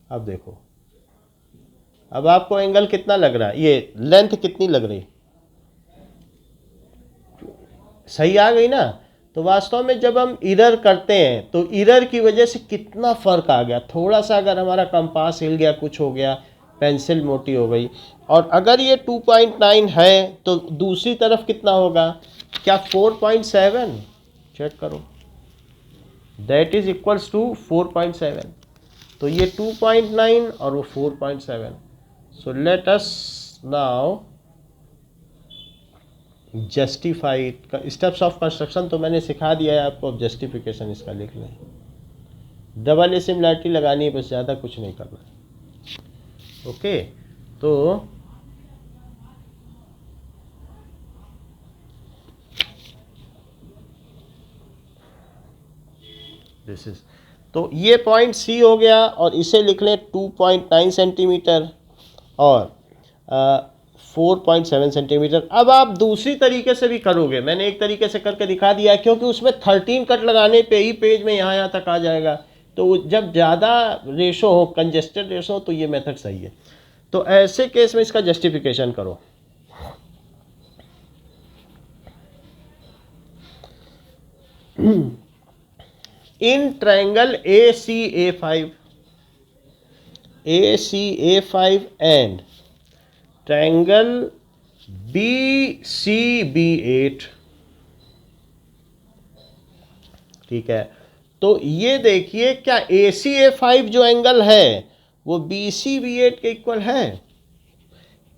A: अब देखो, अब आपको एंगल कितना लग रहा है, ये लेंथ कितनी लग रही, सही आ गई ना। तो वास्तव में जब हम इरर करते हैं तो इरर की वजह से कितना फ़र्क आ गया। थोड़ा सा अगर हमारा कंपास हिल गया, कुछ हो गया, पेंसिल मोटी हो गई। और अगर ये 2.9 है तो दूसरी तरफ कितना होगा, क्या 4.7, चेक करो, दैट इज इक्वल्स टू 4.7। तो ये 2.9 और वो 4.7। सो let us now justify. Steps of construction तो मैंने सिखा दिया है आपको, अब जस्टिफिकेशन इसका लिख लें। डबल सिमिलैरिटी लगानी है, बस, ज़्यादा कुछ नहीं करना है। ओके, तो दिस इज, तो ये पॉइंट सी हो गया और इसे लिख लें 2.9 सेंटीमीटर और 4.7 सेंटीमीटर। अब आप दूसरी तरीके से भी करोगे, मैंने एक तरीके से करके दिखा दिया है, क्योंकि उसमें 13 कट लगाने पे ही पेज में यहाँ तक आ जाएगा। तो जब ज़्यादा रेशो हो, कंजेस्टेड रेशो हो, तो ये मेथड सही है। तो ऐसे केस में इसका जस्टिफिकेशन करो। In triangle ACA5 and triangle BCB8, ठीक है। तो ये देखिए, क्या ACA5 जो एंगल है वो BCB8 के इक्वल है?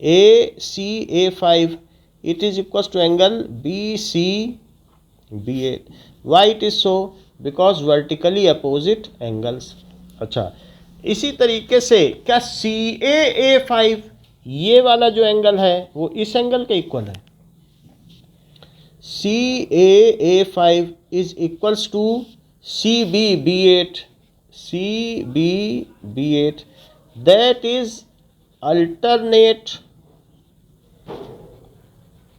A: ACA5 it is equal to angle BCB8। Why it is so? Because vertically opposite angles. अच्छा, इसी तरीके से क्या CAA5 ये वाला जो एंगल है वो इस एंगल के इक्वल है? CAA5 is equals to CBB8 that is alternate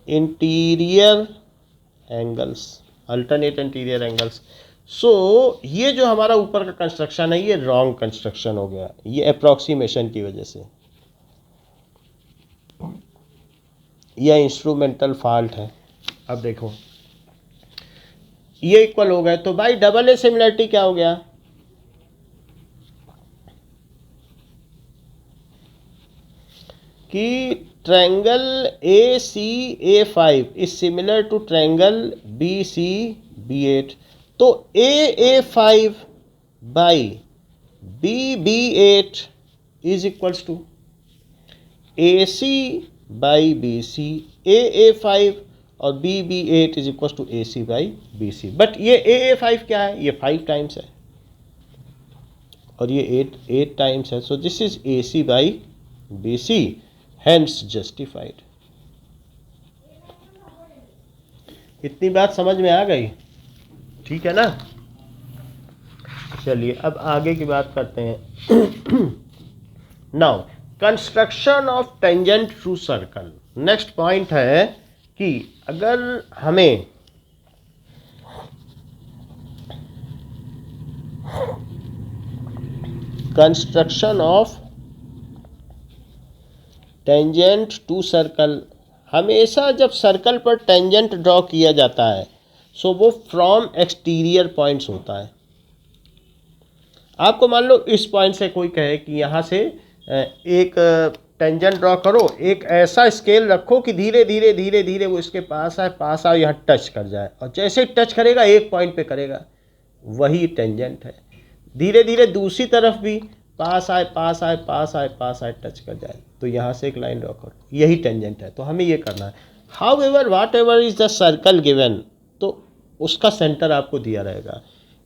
A: interior angles. So ये जो हमारा ऊपर का कंस्ट्रक्शन है ये रॉन्ग कंस्ट्रक्शन हो गया, ये अप्रॉक्सीमेशन की वजह से, यह इंस्ट्रूमेंटल फॉल्ट है। अब देखो ये इक्वल हो गए, तो भाई डबल सिमिलरिटी क्या हो गया? कि triangle ACA5 is similar to triangle BCB8। तो AA5 by BB8 is equals to AC by BC। AA5 और BB8 is equals to AC by BC। But ये AA5 क्या है? ये 5 टाइम्स है और ये 8 टाइम्स है। So this is AC by BC, hence justified. इतनी बात समझ में आ गई? ठीक है ना? चलिए अब आगे की बात करते हैं। Now construction of tangent to circle. Next point है कि अगर हमें construction of tangent to circle, हमेशा जब सर्कल पर टेंजेंट ड्रॉ किया जाता है सो वो फ्रॉम एक्सटीरियर पॉइंट्स होता है। आपको मान लो इस पॉइंट से कोई कहे कि यहाँ से एक टेंजेंट ड्रॉ करो, एक ऐसा स्केल रखो कि धीरे धीरे धीरे धीरे वो इसके पास आए यहाँ टच कर जाए, और जैसे ही टच करेगा एक पॉइंट पे करेगा, वही टेंजेंट है। धीरे धीरे दूसरी तरफ भी पास आए टच कर जाए, तो यहाँ से एक लाइन ड्रॉ करो, यही टेंजेंट है। तो हमें ये करना है। However whatever is the circle given, तो उसका सेंटर आपको दिया रहेगा।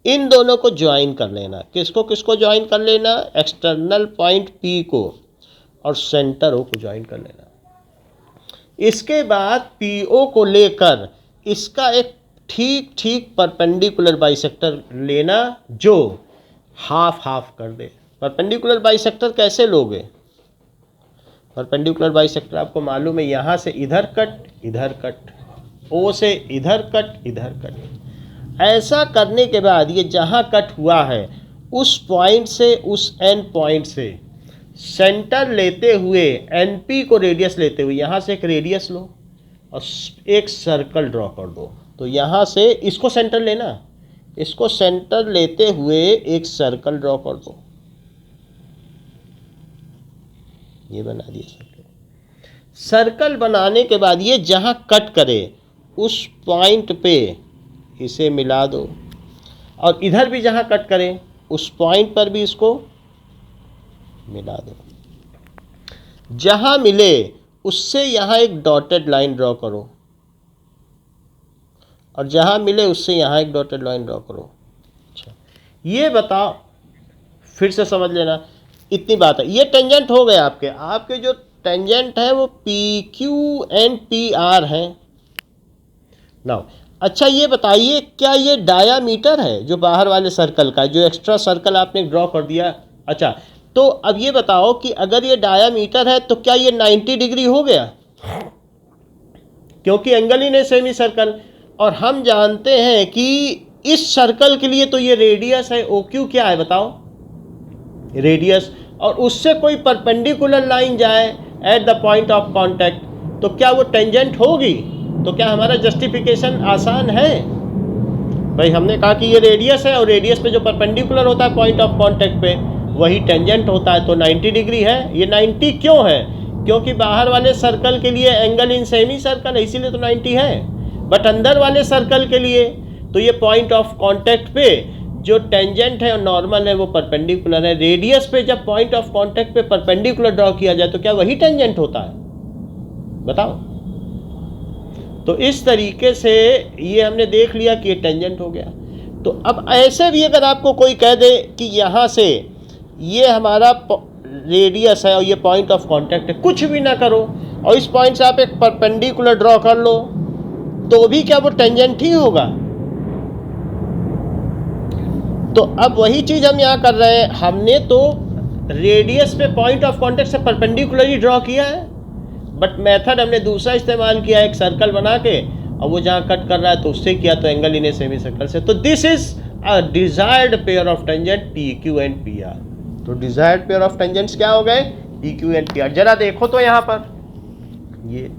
A: इन दोनों को ज्वाइन कर लेना। किसको किसको ज्वाइन कर लेना? एक्सटर्नल पॉइंट P को और सेंटर O को ज्वाइन कर लेना। इसके बाद PO को लेकर इसका एक ठीक ठीक परपेंडिकुलर बाइसेक्टर लेना जो हाफ हाफ कर दे। परपेंडिकुलर बाइसेक्टर कैसे लोगे? परपेंडिकुलर बाइसेक्टर आपको मालूम है, यहाँ से इधर कट, O से इधर कट। ऐसा करने के बाद ये जहाँ कट हुआ है उस पॉइंट से, उस एंड पॉइंट से सेंटर लेते हुए, NP को रेडियस लेते हुए यहाँ से एक रेडियस लो और एक सर्कल ड्रॉ कर दो। तो यहाँ से इसको सेंटर लेना, इसको सेंटर लेते हुए एक सर्कल ड्रॉ कर दो। ये बना दिया सर्कल। सर्कल बनाने के बाद ये जहाँ कट करे उस पॉइंट पे इसे मिला दो, और इधर भी जहाँ कट करें उस पॉइंट पर भी इसको मिला दो। जहाँ मिले उससे यहाँ एक डॉटेड लाइन ड्रॉ करो, और जहाँ मिले उससे यहाँ एक डॉटेड लाइन ड्रॉ करो। अच्छा, ये बताओ, फिर से समझ लेना, इतनी बात है। ये टेंजेंट हो गए आपके जो टेंजेंट है वो P Q and P are हैं। नाउ अच्छा, ये बताइए क्या ये डायामीटर है जो बाहर वाले सर्कल का, जो एक्स्ट्रा सर्कल आपने ड्रॉ कर दिया। अच्छा, तो अब ये बताओ कि अगर ये डायामीटर है तो क्या ये 90 डिग्री हो गया, क्योंकि angle in a semi circle. और हम जानते हैं कि इस सर्कल के लिए तो ये रेडियस है, ओ क्यू क्या है बताओ, रेडियस, और उससे कोई परपेंडिकुलर लाइन जाए at the point of contact, तो क्या वो टेंजेंट होगी। तो क्या हमारा जस्टिफिकेशन आसान है भाई, हमने कहा कि ये रेडियस है और रेडियस पे जो परपेंडिकुलर होता है पॉइंट ऑफ कांटेक्ट पे वही टेंजेंट होता है, तो 90 डिग्री है। ये 90 क्यों है, क्योंकि बाहर वाले सर्कल के लिए एंगल इन सेमी सर्कल है, इसीलिए तो 90 है। बट अंदर वाले सर्कल के लिए तो ये पॉइंट ऑफ कांटेक्ट पे जो टेंजेंट है और नॉर्मल है वो परपेंडिकुलर है। रेडियस पे जब पॉइंट ऑफ कांटेक्ट पे परपेंडिकुलर ड्रॉ किया जाए तो क्या वही टेंजेंट होता है, बताओ। तो इस तरीके से ये हमने देख लिया कि ये टेंजेंट हो गया। तो अब ऐसे भी अगर आपको कोई कह दे कि यहाँ से ये हमारा रेडियस है और ये पॉइंट ऑफ कांटेक्ट है, कुछ भी ना करो और इस पॉइंट से आप एक परपेंडिकुलर ड्रॉ कर लो, तो भी क्या वो टेंजेंट ही होगा। तो अब वही चीज हम यहाँ कर रहे हैं, हमने तो रेडियस पे पॉइंट ऑफ कांटेक्ट से परपेंडिकुलरली ड्रॉ किया है, बट मेथड हमने दूसरा इस्तेमाल किया, एक सर्कल बना के, और वो जहाँ कट कर रहा है तो उससे किया, तो angle in a semi circle से। तो this is a desired pair of tangent P Q and P are. तो डिजायर्ड पेयर ऑफ टेंजेंट्स क्या हो गए, P Q and P are. जरा देखो तो यहाँ पर ये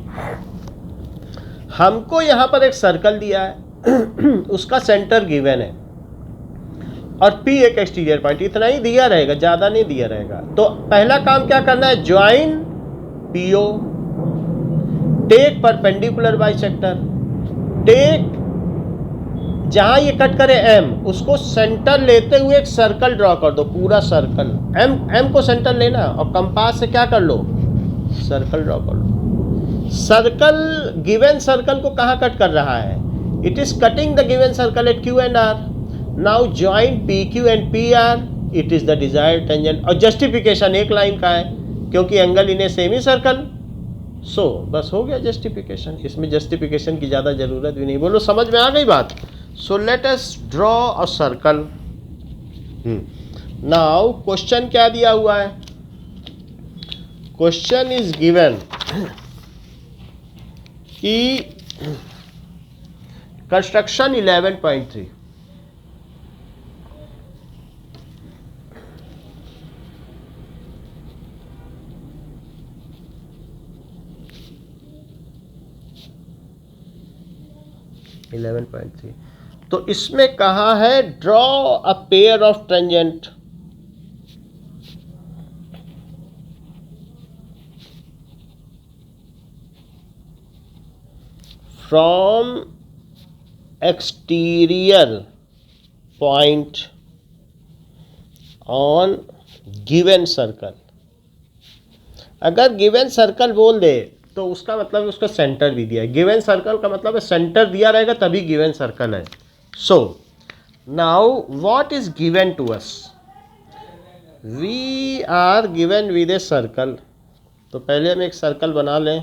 A: हमको यहाँ पर एक सर्कल दिया है उसका सेंटर गिवन है और P एक एक्सटीरियर पॉइंट, इतना ही दिया रहेगा, ज़्यादा नहीं दिया रहेगा। तो पहला काम क्या करना है, join PO, take perpendicular bisector, take जहाँ ये कट करे M, उसको सेंटर लेते हुए एक सर्कल ड्रॉ कर दो, पूरा सर्कल। M को सेंटर लेना और कंपास से क्या कर लो, सर्कल ड्रॉ कर लो। सर्कल गिवन सर्कल को कहाँ कट कर रहा है, it is cutting the given circle at Q and R। Now join PQ and PR, it is the desired tangent. और जस्टिफिकेशन एक लाइन का है क्योंकि angle in a semi circle, so बस हो गया जस्टिफिकेशन। इसमें जस्टिफिकेशन की ज़्यादा ज़रूरत भी नहीं। बोलो समझ में आ गई बात। सो let us draw a circle. Now question क्या दिया हुआ है, क्वेश्चन इज गिवन कि कंस्ट्रक्शन 11.3, तो इसमें कहा है draw a pair of tangent from exterior point on given circle. अगर गिवन सर्कल बोल दे तो उसका मतलब उसका सेंटर भी दिया है। गिवन सर्कल का मतलब है सेंटर दिया रहेगा तभी गिवन सर्कल है। So now what is given to us, we are given with a circle. तो पहले हम एक सर्कल बना लें।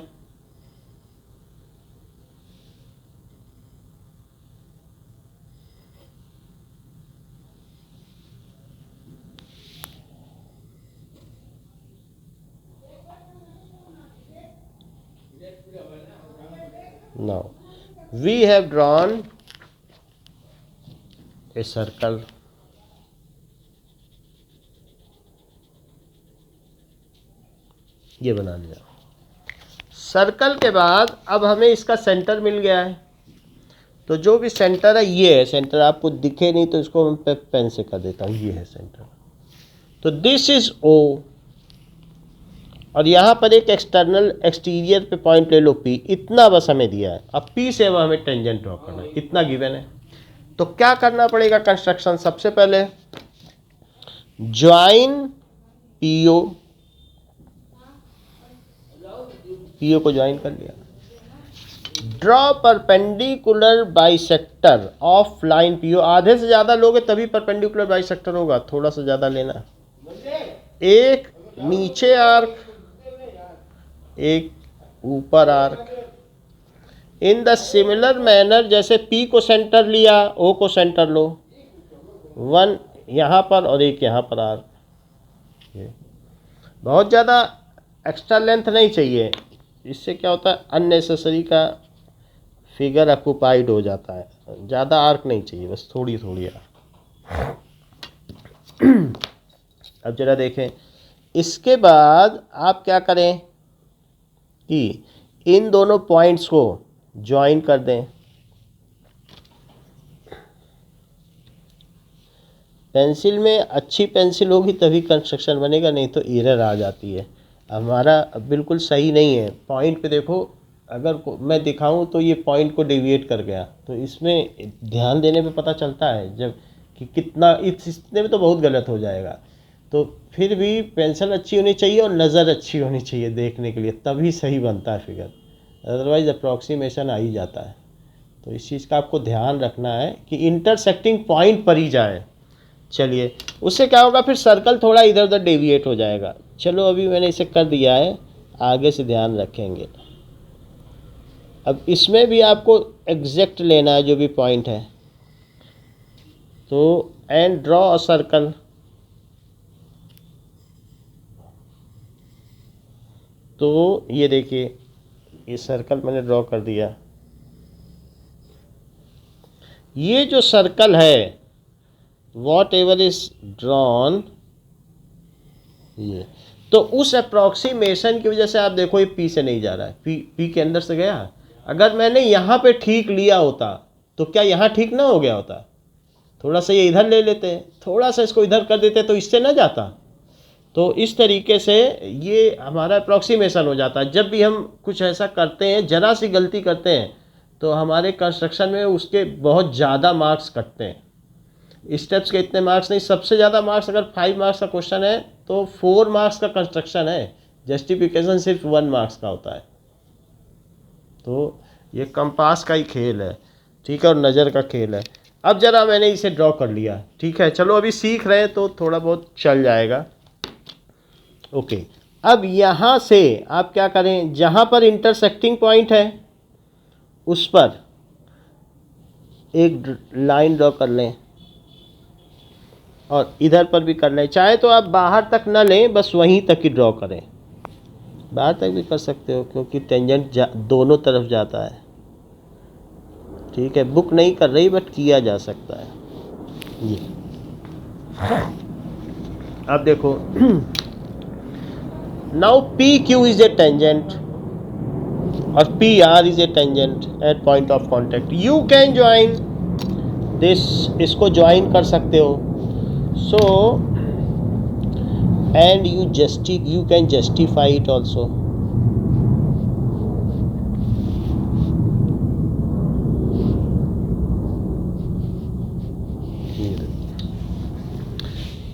A: Now we have drawn a circle, ये बना लिया। सर्कल के बाद अब हमें इसका सेंटर मिल गया है, तो जो भी सेंटर है ये है सेंटर। आपको दिखे नहीं तो इसको मैं पेन से कर देता हूँ, ये है सेंटर। तो दिस इज O, और यहाँ पर एक एक्सटर्नल एक्सटीरियर पे पॉइंट ले लो P, इतना बस हमें दिया है। अब P से अब हमें टेंजेंट ड्रॉ करना है, इतना गिवन है। तो क्या करना पड़ेगा कंस्ट्रक्शन, सबसे पहले ज्वाइन पीओ, पीओ को ज्वाइन कर लिया, draw perpendicular bisector of line PO, आधे से ज़्यादा लोगे तभी परपेंडिकुलर बाइसेक्टर होगा, थोड़ा सा ज़्यादा लेना, एक नीचे आर्क एक ऊपर arc, in the similar manner, जैसे P को सेंटर लिया O को सेंटर लो, वन यहाँ पर और एक यहाँ पर आर्क, बहुत ज़्यादा एक्स्ट्रा लेंथ नहीं चाहिए, इससे क्या होता है अननेसेसरी का फिगर ऑक्यूपाइड हो जाता है, ज़्यादा आर्क नहीं चाहिए, बस थोड़ी थोड़ी आर्क। अब जरा देखें, इसके बाद आप क्या करें कि इन दोनों पॉइंट्स को ज्वाइन कर दें, पेंसिल में अच्छी पेंसिल होगी तभी कंस्ट्रक्शन बनेगा, नहीं तो एरर आ जाती है, हमारा बिल्कुल सही नहीं है। पॉइंट पे देखो, अगर मैं दिखाऊं तो ये पॉइंट को डेविएट कर गया, तो इसमें ध्यान देने पे पता चलता है जब कि कितना, इतने में तो बहुत गलत हो जाएगा। तो फिर भी पेंसिल अच्छी होनी चाहिए और नज़र अच्छी होनी चाहिए देखने के लिए, तभी सही बनता है फिगर, अदरवाइज़ अप्रॉक्सीमेशन आ ही जाता है। तो इस चीज़ का आपको ध्यान रखना है कि इंटरसेक्टिंग पॉइंट पर ही जाए। चलिए, उससे क्या होगा, फिर सर्कल थोड़ा इधर उधर डेविएट हो जाएगा। चलो अभी मैंने इसे कर दिया है, आगे से ध्यान रखेंगे। अब इसमें भी आपको एग्जैक्ट लेना है जो भी पॉइंट है, तो एंड ड्रॉ अ सर्कल, तो ये देखिए ये सर्कल मैंने ड्रॉ कर दिया। ये जो सर्कल है वॉट एवर इज ड्रॉन, ये तो उस अप्रॉक्सीमेशन की वजह से आप देखो ये पी से नहीं जा रहा है, पी के अंदर से गया। अगर मैंने यहाँ पे ठीक लिया होता तो क्या यहाँ ठीक ना हो गया होता, थोड़ा सा ये इधर ले लेते, थोड़ा सा इसको इधर कर देते तो इससे ना जाता। तो इस तरीके से ये हमारा अप्रॉक्सीमेशन हो जाता है। जब भी हम कुछ ऐसा करते हैं, ज़रा सी गलती करते हैं, तो हमारे कंस्ट्रक्शन में उसके बहुत ज़्यादा मार्क्स कटते हैं। स्टेप्स के इतने मार्क्स नहीं, सबसे ज़्यादा मार्क्स अगर 5 मार्क्स का क्वेश्चन है तो 4 मार्क्स का कंस्ट्रक्शन है, जस्टिफिकेशन सिर्फ 1 मार्क्स का होता है। तो ये कंपास का ही खेल है, ठीक है, और नज़र का खेल है। अब ज़रा मैंने इसे ड्रॉ कर लिया, ठीक है, चलो अभी सीख रहे हैं तो थोड़ा बहुत चल जाएगा। ओके, अब यहाँ से आप क्या करें, जहाँ पर इंटरसेक्टिंग पॉइंट है उस पर एक लाइन ड्रॉ कर लें, और इधर पर भी कर लें। चाहे तो आप बाहर तक ना लें, बस वहीं तक ही ड्रॉ करें, बाहर तक भी कर सकते हो क्योंकि टेंजेंट दोनों तरफ जाता है, ठीक है। बुक नहीं कर रही बट किया जा सकता है ये। अब देखो, now P Q is a tangent और P R is a tangent at point of contact. You can join this, इसको ज्वाइन कर सकते हो। So and you can justify it also.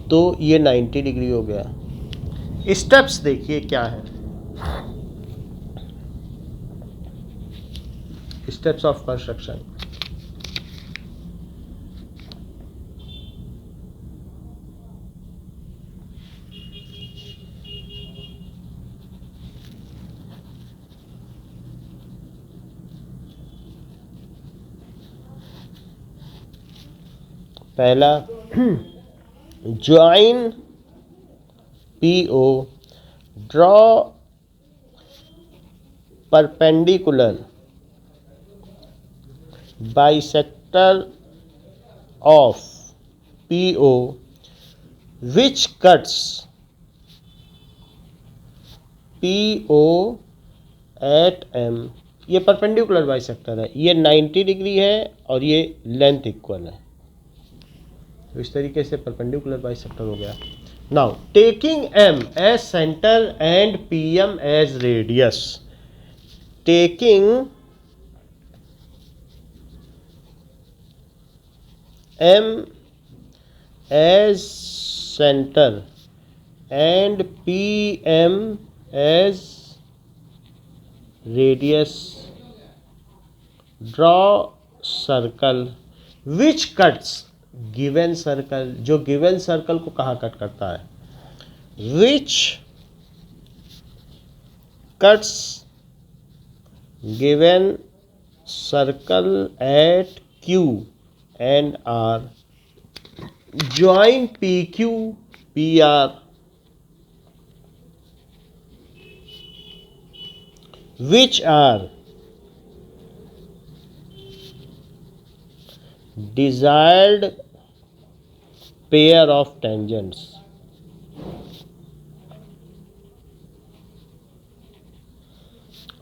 A: तो ये 90 डिग्री हो गया। स्टेप्स देखिए क्या है, स्टेप्स ऑफ कंस्ट्रक्शन। पहला, join PO, draw perpendicular bisector of PO which cuts PO at M। ये परपेंडिकुलर बाइसेक्टर है, ये 90 डिग्री है और ये लेंथ इक्वल है, तो इस तरीके से परपेंडिकुलर बाइसेक्टर हो गया। Now taking M as centre and PM as radius, taking M as center and PM as radius. Draw circle which cuts given circle, जो given circle को कहाँ कट करता है, which cuts given circle at Q and R. Join PQ, PR, which are desired pair of tangents.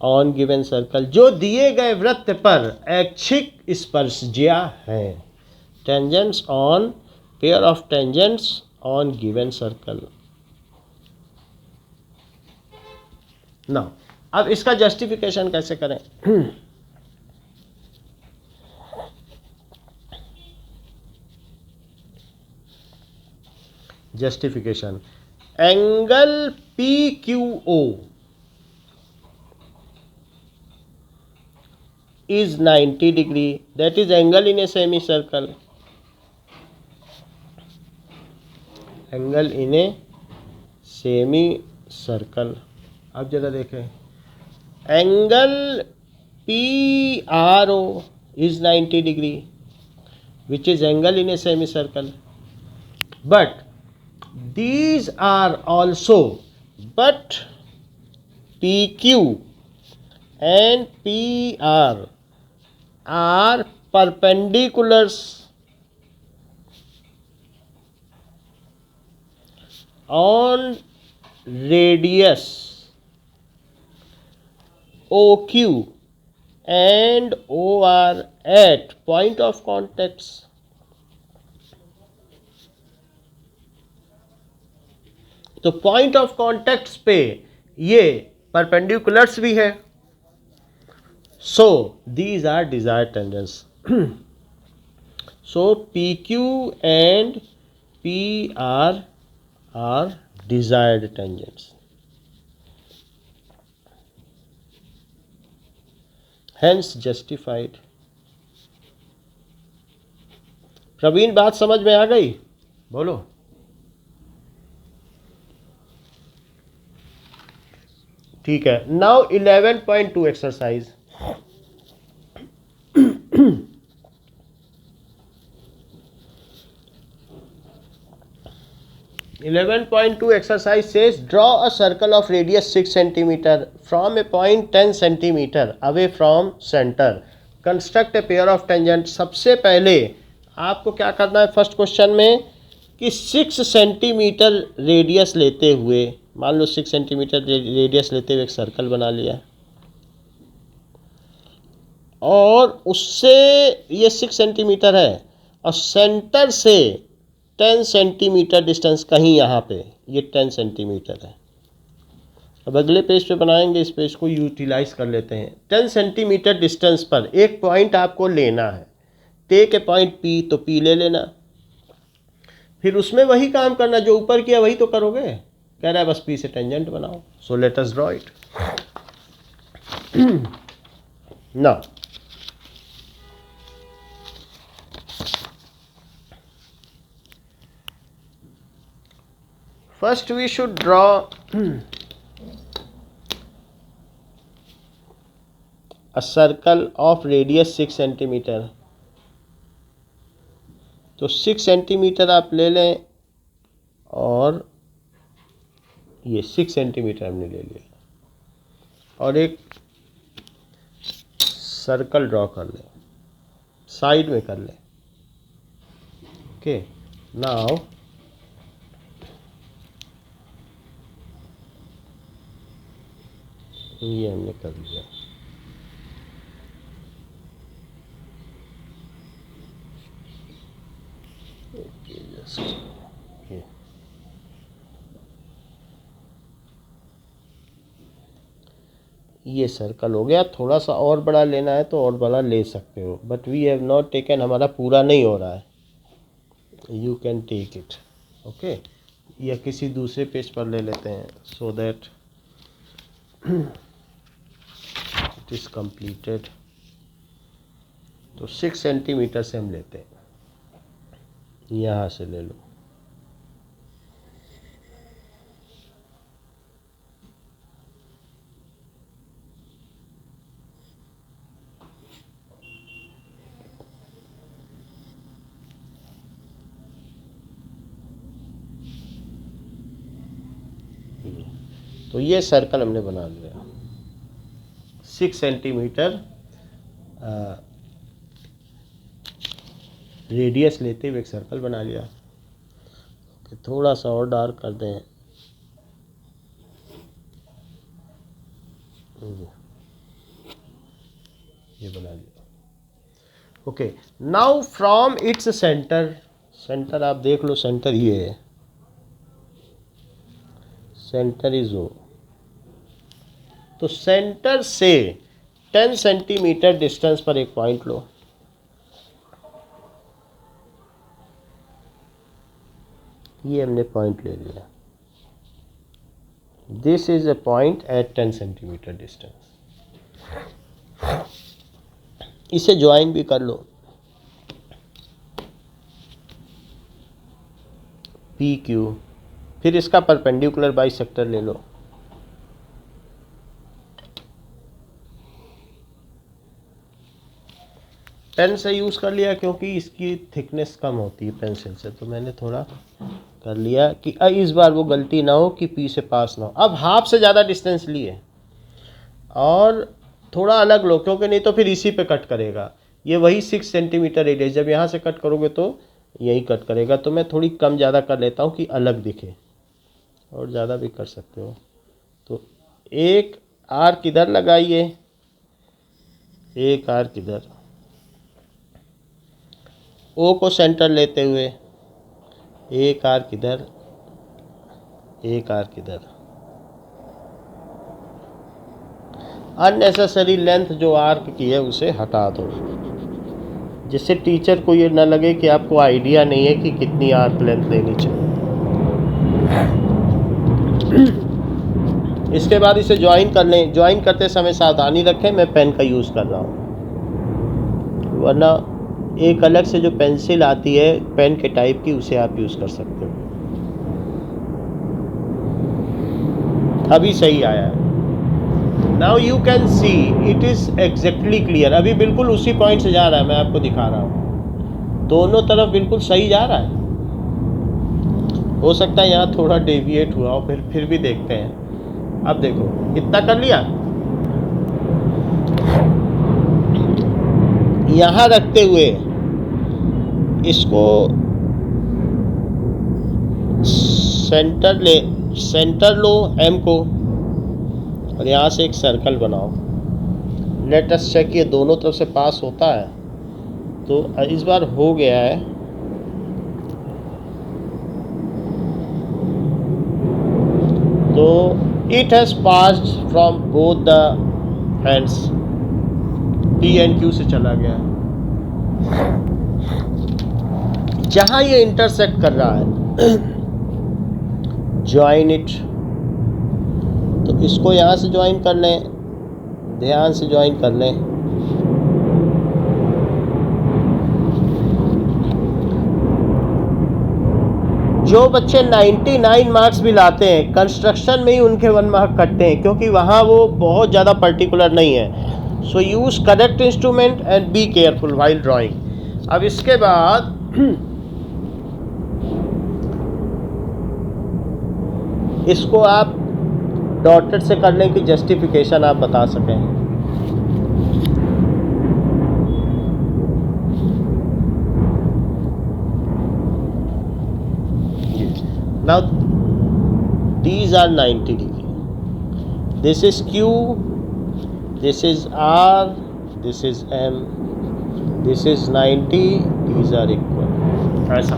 A: On given circle, जो दिए गए वृत्त पर ऐच्छिक स्पर्शज्या हैं. Tangents on pair of tangents on given circle. ना अब इसका जस्टिफिकेशन कैसे करें. Justification, angle PQO is 90 degree, that is angle in a semicircle. Angle in a semicircle. अब जरा देखें, angle PRO is 90 degree, which is angle in a semicircle. But these are also, but PQ and PR are perpendiculars on radius OQ and OR at point of contacts. तो point of contacts पे ये perpendiculars भी है. So these are desired tangents. So PQ and PR are desired tangents. Hence justified. Praveen, बात समझ में आ गई? बोलो. ठीक है. Now 11.2 exercise. 11.2 exercise says draw a circle of radius 6 cm from a point 10 cm away from center. Construct a pair of tangent. सबसे पहले आपको क्या करना है फर्स्ट क्वेश्चन में कि 6 सेंटीमीटर रेडियस लेते हुए, मान लो 6 सेंटीमीटर रेडियस लेते हुए एक सर्कल बना लिया और उससे ये 6 सेंटीमीटर है और सेंटर से 10 सेंटीमीटर डिस्टेंस कहीं यहाँ पे ये 10 सेंटीमीटर है. अब अगले पेज पे बनाएंगे, इस पेज को यूटिलाइज कर लेते हैं. 10 सेंटीमीटर डिस्टेंस पर एक पॉइंट आपको लेना है. टेक ए पॉइंट P, तो P ले लेना. फिर उसमें वही काम करना जो ऊपर किया वही तो करोगे. कह रहा है बस P से टेंजेंट बनाओ. सो let us draw it. Now first we should draw a circle of radius 6 centimeter. तो 6 सेंटीमीटर आप ले लें और ये 6 सेंटीमीटर हमने ले लिया और एक सर्कल ड्रॉ कर लें, साइड में कर लें. ओके. नाउ ये हमने कर लिया. ओके, जस्ट ये सर्कल हो गया. थोड़ा सा और बड़ा लेना है तो और बड़ा ले सकते हो, but we have not taken, हमारा पूरा नहीं हो रहा है. You can take it. Okay, या किसी दूसरे पेज पर ले लेते हैं so that it is completed. तो 6 सेंटीमीटर से हम लेते हैं, यहाँ से ले लो। तो ये सर्कल हमने बना लिया, 6 सेंटीमीटर रेडियस लेते हुए एक सर्कल बना लिया। कि थोड़ा सा और डार्क कर दें, ये बना लिया। Okay, now from its centre, centre आप देख लो, सेंटर ये है, सेंटर इज ओ। तो सेंटर से 10 सेंटीमीटर डिस्टेंस पर एक पॉइंट लो। ये हमने पॉइंट ले लिया, this is a point at 10 centimetre distance. इसे ज्वाइन भी कर लो, पी क्यू, फिर इसका परपेंडिकुलर बाइसेक्टर ले लो। पेन से यूज़ कर लिया क्योंकि इसकी थिकनेस कम होती है पेंसिल से, तो मैंने थोड़ा कर लिया कि इस बार वो गलती ना हो कि पी से पास ना हो। अब हाफ से ज़्यादा डिस्टेंस लिए और थोड़ा अलग लो, क्योंकि नहीं तो फिर इसी पे कट करेगा। ये वही 6 सेंटीमीटर रेडियस, जब यहाँ से कट करोगे तो यही कट करेगा। तो मैं थोड़ी कम ज़्यादा कर लेता हूँ कि अलग दिखे, और ज़्यादा भी कर सकते हो। तो एक आर्क इधर लगाइए, एक आर्क इधर, ओ को सेंटर लेते हुए एक आर्क इधर, एक आर्क इधर। अननेसेसरी लेंथ जो आर्क की है उसे हटा दो, जिससे टीचर को ये ना लगे कि आपको आइडिया नहीं है कि कितनी आर्क लेंथ लेनी चाहिए। इसके बाद इसे ज्वाइन कर लें। ज्वाइन करते समय सावधानी रखें, मैं पेन का यूज़ कर रहा हूँ, वरना एक अलग से जो पेंसिल आती है पेन के टाइप की, उसे आप यूज़ कर सकते हो। अभी सही आया है। Now you can see it is exactly clear. अभी बिल्कुल उसी पॉइंट से जा रहा है, मैं आपको दिखा रहा हूँ, दोनों तरफ बिल्कुल सही जा रहा है। हो सकता है यहाँ थोड़ा डेविएट हुआ हो, फिर भी देखते हैं। अब देखो, इतना कर लिया, यहाँ रखते हुए इसको सेंटर लो एम को, और यहाँ से एक सर्कल बनाओ। लेट अस चेक, ये दोनों तरफ से पास होता है। तो इस बार हो गया है। तो it has passed from both the hands, P and Q से चला गया। जहाँ ये इंटरसेक्ट कर रहा है ज्वाइन इट, तो इसको यहाँ से ज्वाइन कर लें, ध्यान से ज्वाइन कर लें। जो बच्चे 99 मार्क्स भी लाते हैं कंस्ट्रक्शन में ही उनके 1 मार्क कटते हैं, क्योंकि वहाँ वो बहुत ज़्यादा पर्टिकुलर नहीं है। So use correct instrument and be careful while drawing. अब इसके बाद इसको आप डॉटेड से करने की जस्टिफिकेशन आप बता सकें। Now these are 90 degree. This is Q, this is R, this is M, this is 90. These are equal. ऐसा।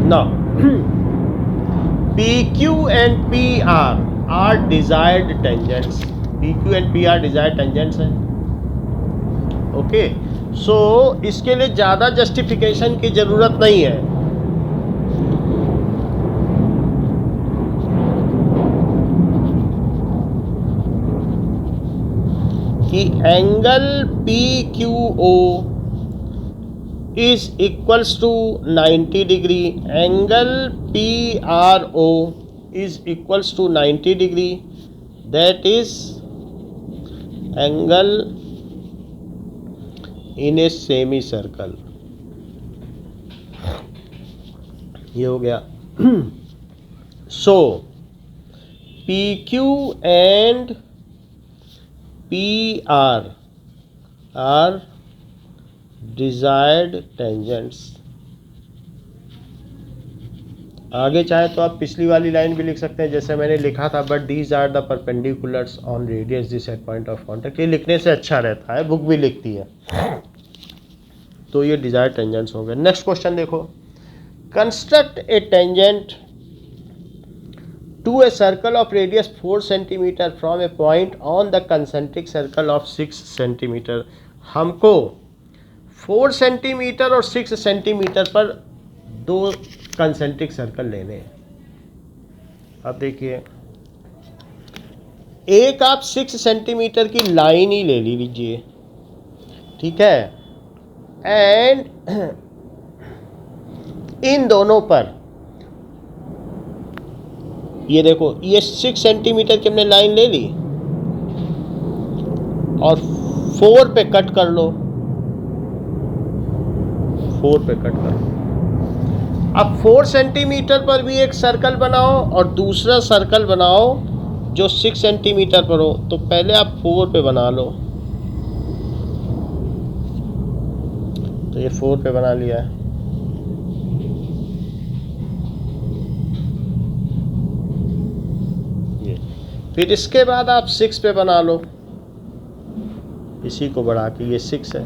A: Now PQ and PR are desired tangents. PQ and PR desired tangents हैं। Okay. सो इसके लिए ज़्यादा justification की ज़रूरत नहीं है। कि angle P Q O is equals to 90 degree, angle P R O is equals to 90 degree, that is angle in a semi circle. ये हो गया। So P Q and P R desired tangents. आगे चाहे तो आप पिछली वाली line भी लिख सकते हैं जैसे मैंने लिखा था, but these are the perpendiculars on radius this at point of contact. ये लिखने से अच्छा रहता है, बुक भी लिखती है। तो ये डिजायर्ड टेंजेंट्स हो गए। नेक्स्ट क्वेश्चन देखो, construct a tangent to a circle of radius 4 cm from a point on the concentric circle of 6 cm। हमको 4 सेंटीमीटर और 6 सेंटीमीटर पर दो कंसेंट्रिक सर्कल लेने हैं। अब देखिए, एक आप 6 सेंटीमीटर की लाइन ही ले लीजिए, ठीक है, एंड इन दोनों पर ये देखो, ये 6 सेंटीमीटर की हमने लाइन ले ली और 4 पे कट कर लो, 4 पे कट कर लो। अब 4 सेंटीमीटर पर भी एक सर्कल बनाओ और दूसरा सर्कल बनाओ जो 6 सेंटीमीटर पर हो। तो पहले आप 4 पे बना लो, तो ये 4 पे बना लिया है। फिर इसके बाद आप 6 पे बना लो, इसी को बढ़ा के, ये 6 है।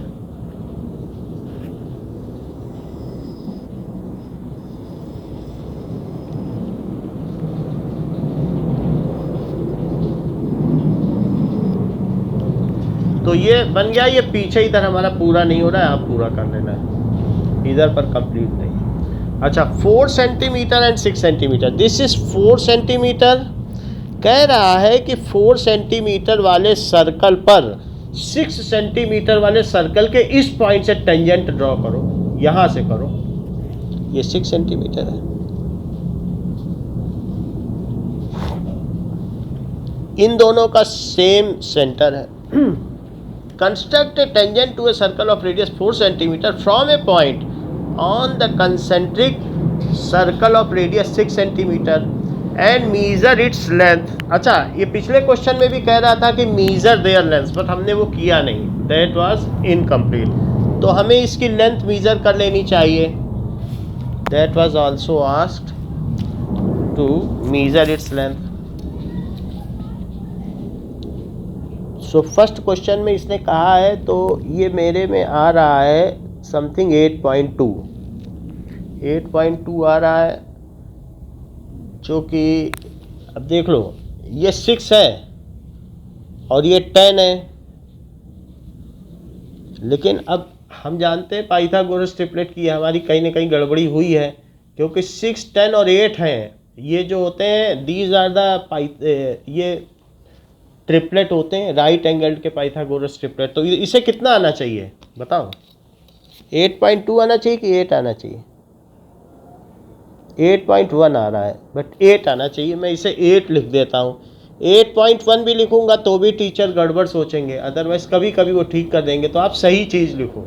A: तो ये बन गया। ये पीछे इधर हमारा पूरा नहीं हो रहा है, आप पूरा कर लेना है, इधर पर कंप्लीट नहीं। अच्छा, 4 centimetre and 6 centimetre, this is 4 centimetre. कह रहा है कि 4 सेंटीमीटर वाले सर्कल पर 6 सेंटीमीटर वाले सर्कल के इस पॉइंट से टेंजेंट ड्रॉ करो, यहां से करो। ये 6 सेंटीमीटर है, इन दोनों का सेम सेंटर है। Construct a tangent to a circle of radius 4 centimetre from a point on the concentric circle of radius 6 centimetre and measure its length. अच्छा, ये पिछले क्वेश्चन में भी कह रहा था कि मीजर देयर लेंथ, बट हमने वो किया नहीं, दैट वाज इनकम्प्लीट। तो हमें इसकी लेंथ मीजर कर लेनी चाहिए, that was also asked to measure its length. So first question में इसने कहा है, तो ये मेरे में आ रहा है समथिंग 8.2 आ रहा है, जो कि अब देख लो, ये 6 है और ये 10 है। लेकिन अब हम जानते हैं पाइथागोरस ट्रिपलेट की हमारी कहीं ना कहीं गड़बड़ी हुई है, क्योंकि 6, 10 और 8 हैं, ये जो होते हैं दीज आर द ये ट्रिपलेट होते हैं राइट एंगल्ड के पाइथागोरस ट्रिपलेट। तो इसे कितना आना चाहिए बताओ? 8.2 आना चाहिए कि 8 आना चाहिए? 8.1 आ रहा है, बट 8 आना चाहिए। मैं इसे 8 लिख देता हूँ। 8.1 भी लिखूंगा तो भी टीचर गड़बड़ सोचेंगे, अदरवाइज कभी कभी वो ठीक कर देंगे। तो आप सही चीज़ लिखो,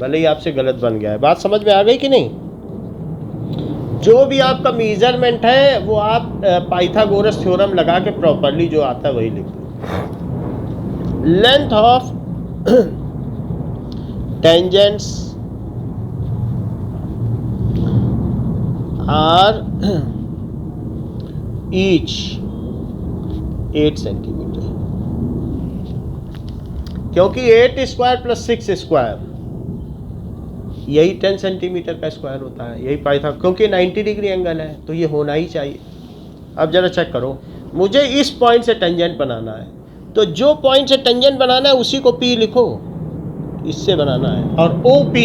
A: भले ही आपसे गलत बन गया है। बात समझ में आ गई कि नहीं? जो भी आपका मेजरमेंट है वो आप पाइथागोरस थ्योरम लगा के प्रॉपरली जो आता है वही लिख दो। Length of tangents are each 8 centimetre, क्योंकि 8 स्क्वायर प्लस 6 स्क्वायर यही 10 सेंटीमीटर का स्क्वायर होता है। यही पाई था, क्योंकि 90 डिग्री एंगल है तो ये होना ही चाहिए। अब जरा चेक करो, मुझे इस पॉइंट से टेंजेंट बनाना है, तो जो पॉइंट से टेंजेंट बनाना है उसी को P लिखो। इससे बनाना है। और OP,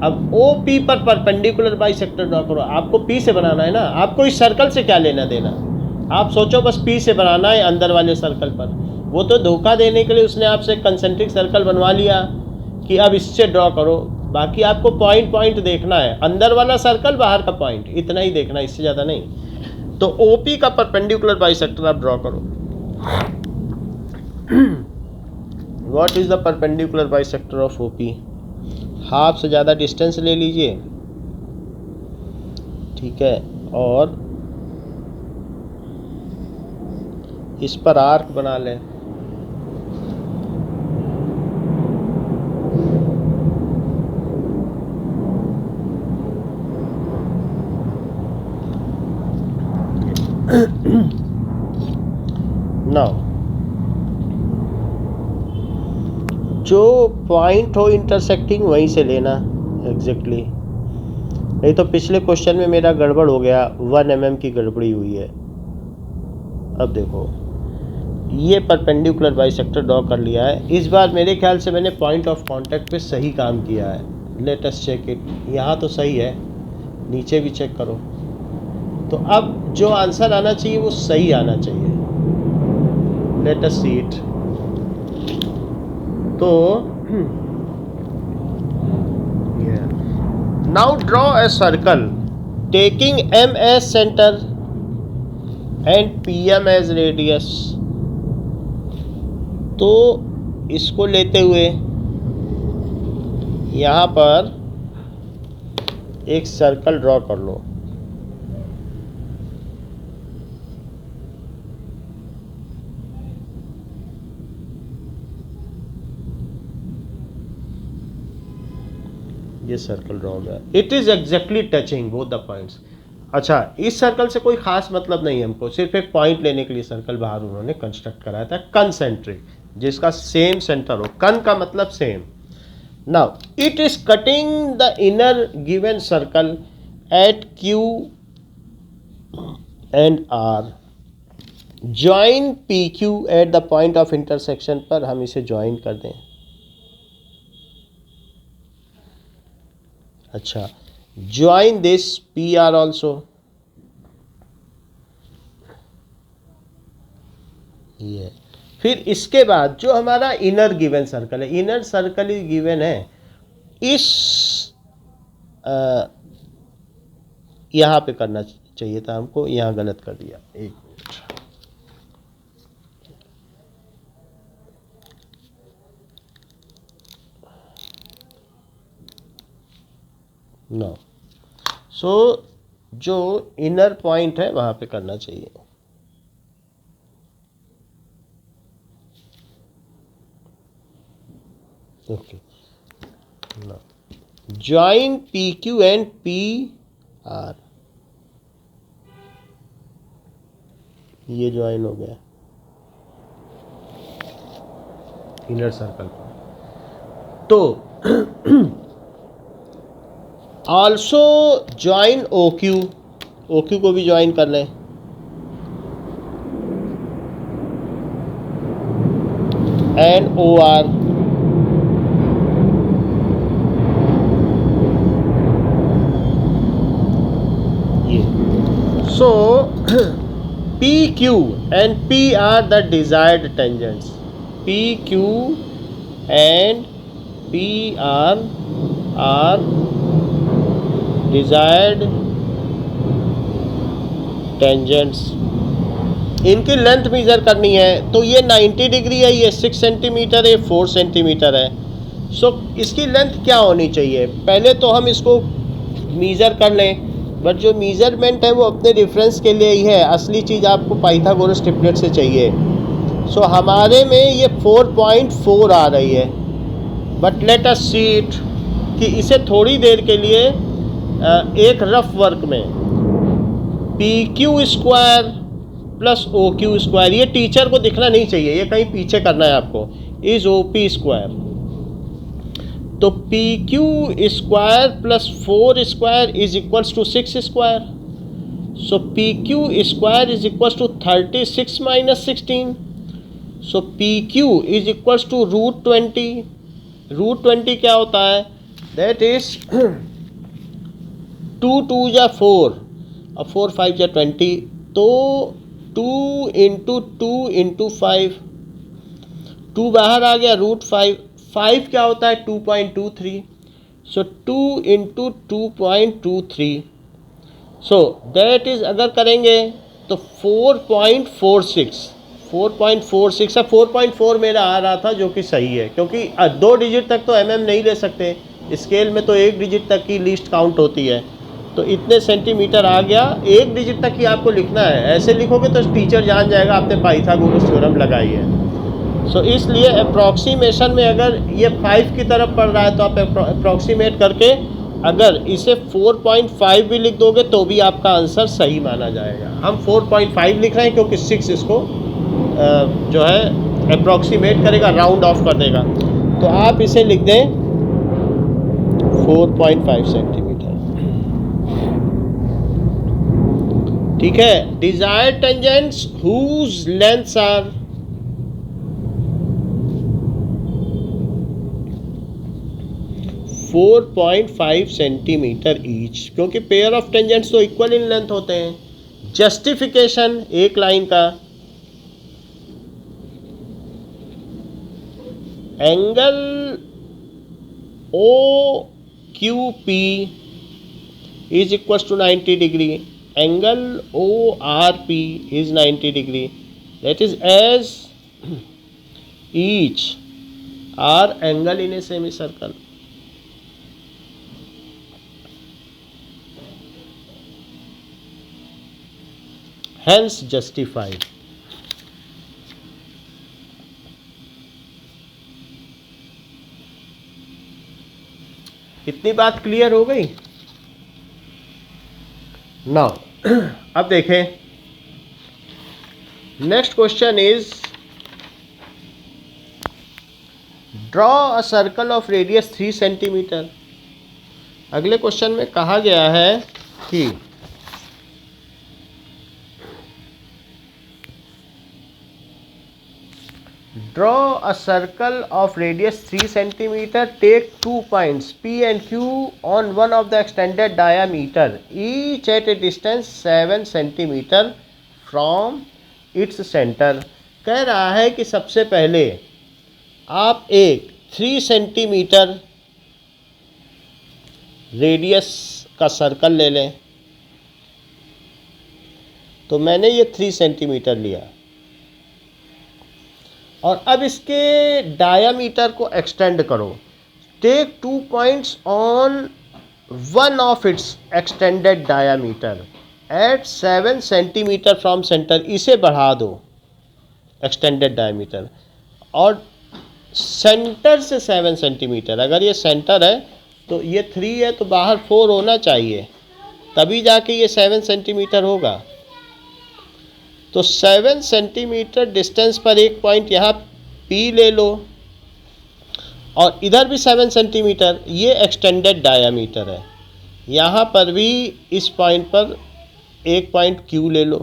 A: अब OP पर परपेंडिकुलर बाइसेक्टर ड्रॉ करो। आपको P से बनाना है ना, आपको इस सर्कल से क्या लेना देना। आप सोचो बस P से बनाना है अंदर वाले सर्कल पर। वो तो धोखा देने के लिए उसने आपसे कंसेंट्रिक सर्कल बनवा लिया कि अब इससे ड्रॉ करो। बाकी आपको पॉइंट पॉइंट देखना है, अंदर वाला सर्कल, बाहर का पॉइंट, इतना ही देखना, इससे ज़्यादा नहीं। तो OP का परपेंडिकुलर बाइसेक्टर आप ड्रॉ करो। What is the perpendicular bisector of OP? Half से ज़्यादा डिस्टेंस ले लीजिए, ठीक है, और इस पर आर्क बना लें। नाउ जो पॉइंट हो इंटरसेक्टिंग वहीं से लेना एग्जैक्टली, नहीं तो पिछले क्वेश्चन में मेरा गड़बड़ हो गया, 1 mm की गड़बड़ी हुई है। अब देखो ये परपेंडिकुलर बाइसेक्टर ड्रॉ कर लिया है। इस बार मेरे ख्याल से मैंने पॉइंट ऑफ कांटेक्ट पे सही काम किया है। Let us check it. यहाँ तो सही है, नीचे भी चेक करो। तो अब जो आंसर आना चाहिए वो सही आना चाहिए। Let us see it. तो now draw a circle taking M as centre and PM as radius. तो इसको लेते हुए यहाँ पर एक सर्कल ड्रॉ कर लो। ये सर्कल ड्रॉ हो गया। It is exactly touching both the points. अच्छा, इस सर्कल से कोई खास मतलब नहीं है हमको, सिर्फ एक पॉइंट लेने के लिए सर्कल बाहर उन्होंने कंस्ट्रक्ट कराया था, कंसेंट्रिक, जिसका सेम सेंटर हो। कन का मतलब same. Now it is cutting the inner given circle at Q and R। Join PQ at the point of intersection पर हम इसे ज्वाइन कर दें। अच्छा, ज्वाइन दिस PR ऑल्सो। ये फिर इसके बाद जो हमारा इनर गिवन सर्कल है, इनर सर्कल ही गिवन है, इस यहाँ पे करना चाहिए था हमको, यहाँ गलत कर दिया। एक मिनट, नो। सो जो इनर पॉइंट है वहाँ पे करना चाहिए। Okay, no, join PQ and PR। ये ज्वाइन हो गया इनर सर्कल पर। तो ऑल्सो ज्वाइन OQ, OQ को भी ज्वाइन कर लें। And OR। ये सो PQ and P are the desired tangents. PQ and PR are desired tangents. इनकी लेंथ मेजर करनी है, तो ये 90 डिग्री है, ये 6 सेंटीमीटर है, 4 सेंटीमीटर है। सो इसकी लेंथ क्या होनी चाहिए, पहले तो हम इसको मेजर कर लें। बट जो मेजरमेंट है वो अपने रेफरेंस के लिए ही है, असली चीज़ आपको पाइथागोरस ट्रिपलेट से चाहिए। सो हमारे में ये 4.4 आ रही है। But let us see it कि इसे थोड़ी देर के लिए एक रफ वर्क में PQ square plus OQ square, ये टीचर को दिखना नहीं चाहिए, ये कहीं पीछे करना है आपको, इज OP स्क्वायर। तो PQ square plus 4 square is equals to 6 square. So PQ square is equals to 36 minus 16। So PQ is equals to √20। √20 क्या होता है, दैट इज 2 2 जा 4 और 4 5 जा 20, तो 2 इंटू 2 इंटू 5, 2 बाहर आ गया, √5, 5 क्या होता है 2.23, सो 2 इंटू 2.23, सो दैट इज अगर करेंगे तो 4.46 है। 4.4 मेरा आ रहा था जो कि सही है, क्योंकि 2 डिजिट तक तो नहीं ले सकते, स्केल में तो 1 डिजिट तक की लीस्ट काउंट होती है, तो इतने सेंटीमीटर आ गया। 1 डिजिट तक ही आपको लिखना है, ऐसे लिखोगे तो टीचर जान जाएगा आपने पाइथागोरस थ्योरम लगाई है। सो इसलिए अप्रॉक्सीमेशन में अगर ये 5 की तरफ पड़ रहा है तो आप अप्रॉक्सीमेट करके अगर इसे 4.5 भी लिख दोगे तो भी आपका आंसर सही माना जाएगा। हम 4.5 लिख रहे हैं क्योंकि 6 इसको जो है अप्रॉक्सीमेट करेगा, राउंड ऑफ कर देगा, तो आप इसे लिख दें 4.5 सेंटीमीटर। ठीक है। Desired tangents whose lengths are 4.5 centimetre each, क्योंकि पेयर ऑफ टेंजेंट्स तो इक्वल इन लेंथ होते हैं। जस्टिफिकेशन एक लाइन का, angle O Q P is equal to 90 degree, angle O R P is 90 degree, that is as each are angle in a semi circle. Hence justified। इतनी बात clear हो गई। Now अब देखें, next question is draw a circle of radius 3 centimetre. अगले question में कहा गया है कि draw a circle of radius 3 centimeter, take 2 points P and Q on one of the extended diameter, each at a distance 7 centimeter from its center। कह रहा है कि सबसे पहले आप एक 3 सेंटीमीटर रेडियस का सर्कल ले लें। तो मैंने ये 3 सेंटीमीटर लिया और अब इसके डायामीटर को एक्सटेंड करो। Take 2 points on one of its extended diameter at 7 centimetre from centre. इसे बढ़ा दो एक्सटेंडेड डायामीटर, और सेंटर से 7 सेंटीमीटर। अगर ये सेंटर है तो ये 3 है तो बाहर 4 होना चाहिए, तभी जाके ये 7 सेंटीमीटर होगा। तो 7 सेंटीमीटर डिस्टेंस पर एक पॉइंट यहाँ P ले लो, और इधर भी 7 सेंटीमीटर, ये एक्सटेंडेड डायामीटर है। यहाँ पर भी इस पॉइंट पर एक पॉइंट Q ले लो।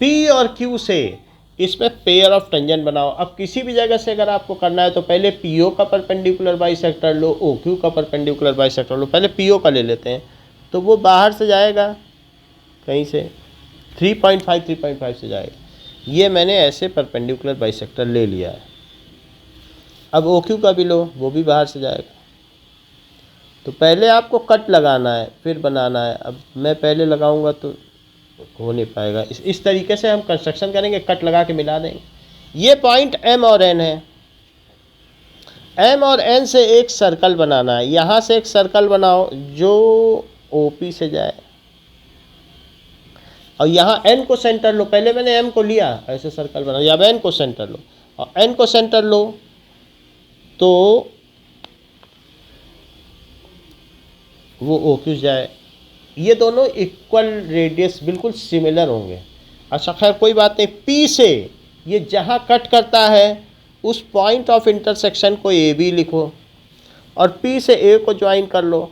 A: P और Q से इसमें पेयर ऑफ टेंजेंट बनाओ। अब किसी भी जगह से अगर आपको करना है तो पहले PO का परपेंडिकुलर बाइसेक्टर लो, OQ का परपेंडिकुलर बाइसेक्टर लो। पहले PO का ले लेते हैं, तो वो बाहर से जाएगा कहीं से 3.5 से जाएगा। ये मैंने ऐसे परपेंडिकुलर बाइसेक्टर ले लिया है। अब OQ का भी लो, वो भी बाहर से जाएगा। तो पहले आपको कट लगाना है फिर बनाना है। अब मैं पहले लगाऊंगा तो हो नहीं पाएगा। इस तरीके से हम कंस्ट्रक्शन करेंगे, कट लगा के मिला देंगे। ये पॉइंट M और N है। M और N से एक सर्कल बनाना है। यहाँ से एक सर्कल बनाओ जो OP से जाए, और यहाँ N को सेंटर लो। पहले मैंने M को लिया, ऐसे सर्कल बनाओ। या N को सेंटर लो और N को सेंटर लो, तो वो OQ जाए। ये दोनों इक्वल रेडियस बिल्कुल सिमिलर होंगे। अच्छा खैर कोई बात नहीं। P से ये जहाँ कट करता है उस पॉइंट ऑफ इंटरसेक्शन को AB लिखो, और P से A को ज्वाइन कर लो,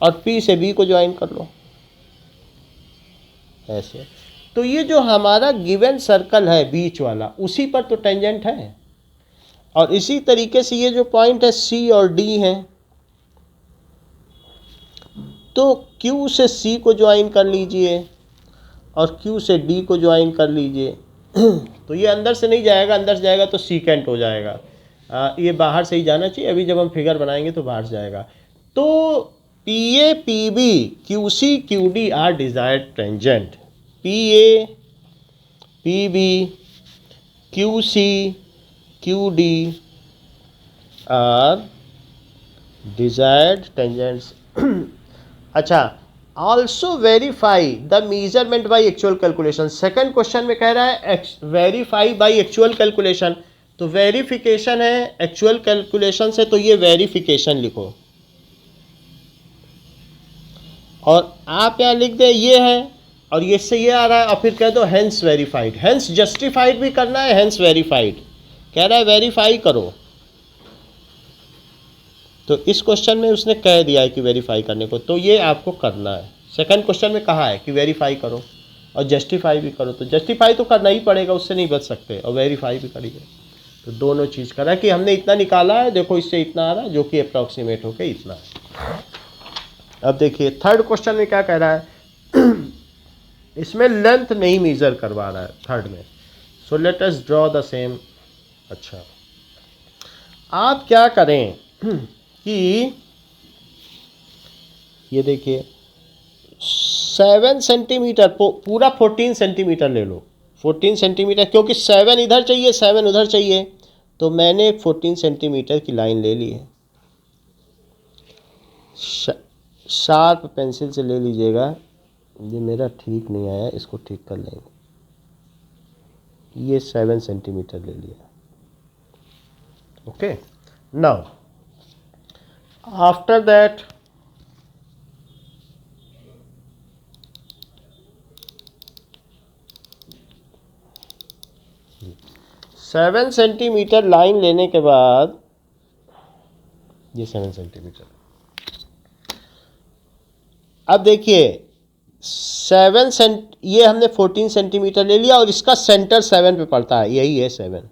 A: और P से B को ज्वाइन कर लो, ऐसे। तो ये जो हमारा गिवन सर्कल है बीच वाला, उसी पर तो टेंजेंट है। और इसी तरीके से ये जो पॉइंट है सी और डी है, तो क्यू से सी को ज्वाइन कर लीजिए और क्यू से डी को ज्वाइन कर लीजिए। तो ये अंदर से नहीं जाएगा, अंदर से जाएगा तो सीकेंट हो जाएगा। ये बाहर से ही जाना चाहिए, अभी जब हम फिगर बनाएंगे तो बाहर से जाएगा। तो P A P B Q C Q D R desired tangent. P A P B Q C Q D R desired tangents. अच्छा, also verify the measurement by actual calculation. Second question में कह रहा है verify by actual calculation, तो verification है actual calculation से, तो ये वेरिफिकेशन लिखो और आप यहाँ लिख दे ये है और ये से ये आ रहा है और फिर कह दो हेंस वेरीफाइड। हेंस जस्टिफाइड भी करना है, हेंस वेरीफाइड कह रहा है वेरीफाई करो। तो इस क्वेश्चन में उसने कह दिया है कि वेरीफाई करने को, तो ये आपको करना है। सेकंड क्वेश्चन में कहा है कि वेरीफाई करो और जस्टिफाई भी करो, तो जस्टिफाई तो करना ही पड़ेगा, उससे नहीं बच सकते, और वेरीफाई भी करिए। तो दोनों चीज़ करा कि हमने इतना निकाला है, देखो इससे इतना आ रहा है जो कि अप्रॉक्सीमेट होकर इतना है। अब देखिए थर्ड क्वेश्चन में क्या कह रहा है। इसमें लेंथ नहीं मेजर करवा रहा है थर्ड में। सो let us draw the same. अच्छा, आप क्या करें कि ये देखिए 7 सेंटीमीटर पूरा 14 सेंटीमीटर ले लो। 14 सेंटीमीटर, क्योंकि 7 इधर चाहिए 7 उधर चाहिए, तो मैंने 14 सेंटीमीटर की लाइन ले ली है। शार्प पेंसिल से ले लीजिएगा, ये मेरा ठीक नहीं आया, इसको ठीक कर लेंगे। ये 7 सेंटीमीटर ले लिया। Okay, now after that seven centimetre line लेने के बाद ये 7 सेंटीमीटर। अब देखिए 7 सेंट, ये हमने 14 सेंटीमीटर ले लिया और इसका सेंटर 7 पे पड़ता है, यही है 7।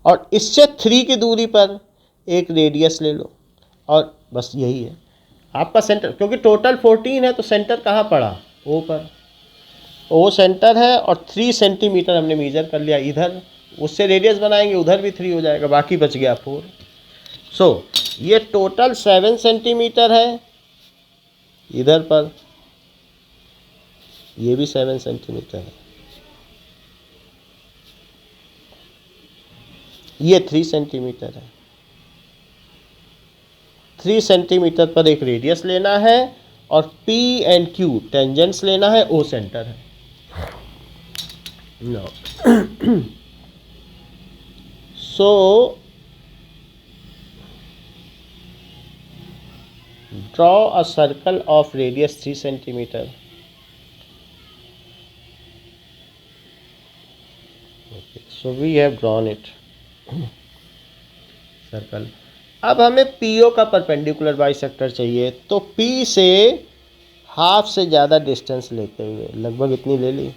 A: और इससे 3 की दूरी पर एक रेडियस ले लो और बस यही है आपका सेंटर, क्योंकि टोटल 14 है तो सेंटर कहाँ पड़ा, ओ पर। ओ सेंटर है और 3 सेंटीमीटर हमने मेजर कर लिया इधर, उससे रेडियस बनाएंगे उधर भी 3 हो जाएगा, बाकी बच गया 4। सो ये टोटल 7 सेंटीमीटर है इधर पर, ये भी 7 सेंटीमीटर है, ये 3 सेंटीमीटर है। 3 सेंटीमीटर पर एक रेडियस लेना है और P एंड Q टेंजेंट्स लेना है, O सेंटर है। No so draw a circle of radius 3 centimeter. Okay, so we have drawn it. Circle. अब हमें PO का परपेंडिकुलर बाइसेक्टर चाहिए, तो P से हाफ से ज़्यादा डिस्टेंस लेते हुए, लगभग इतनी ले ली,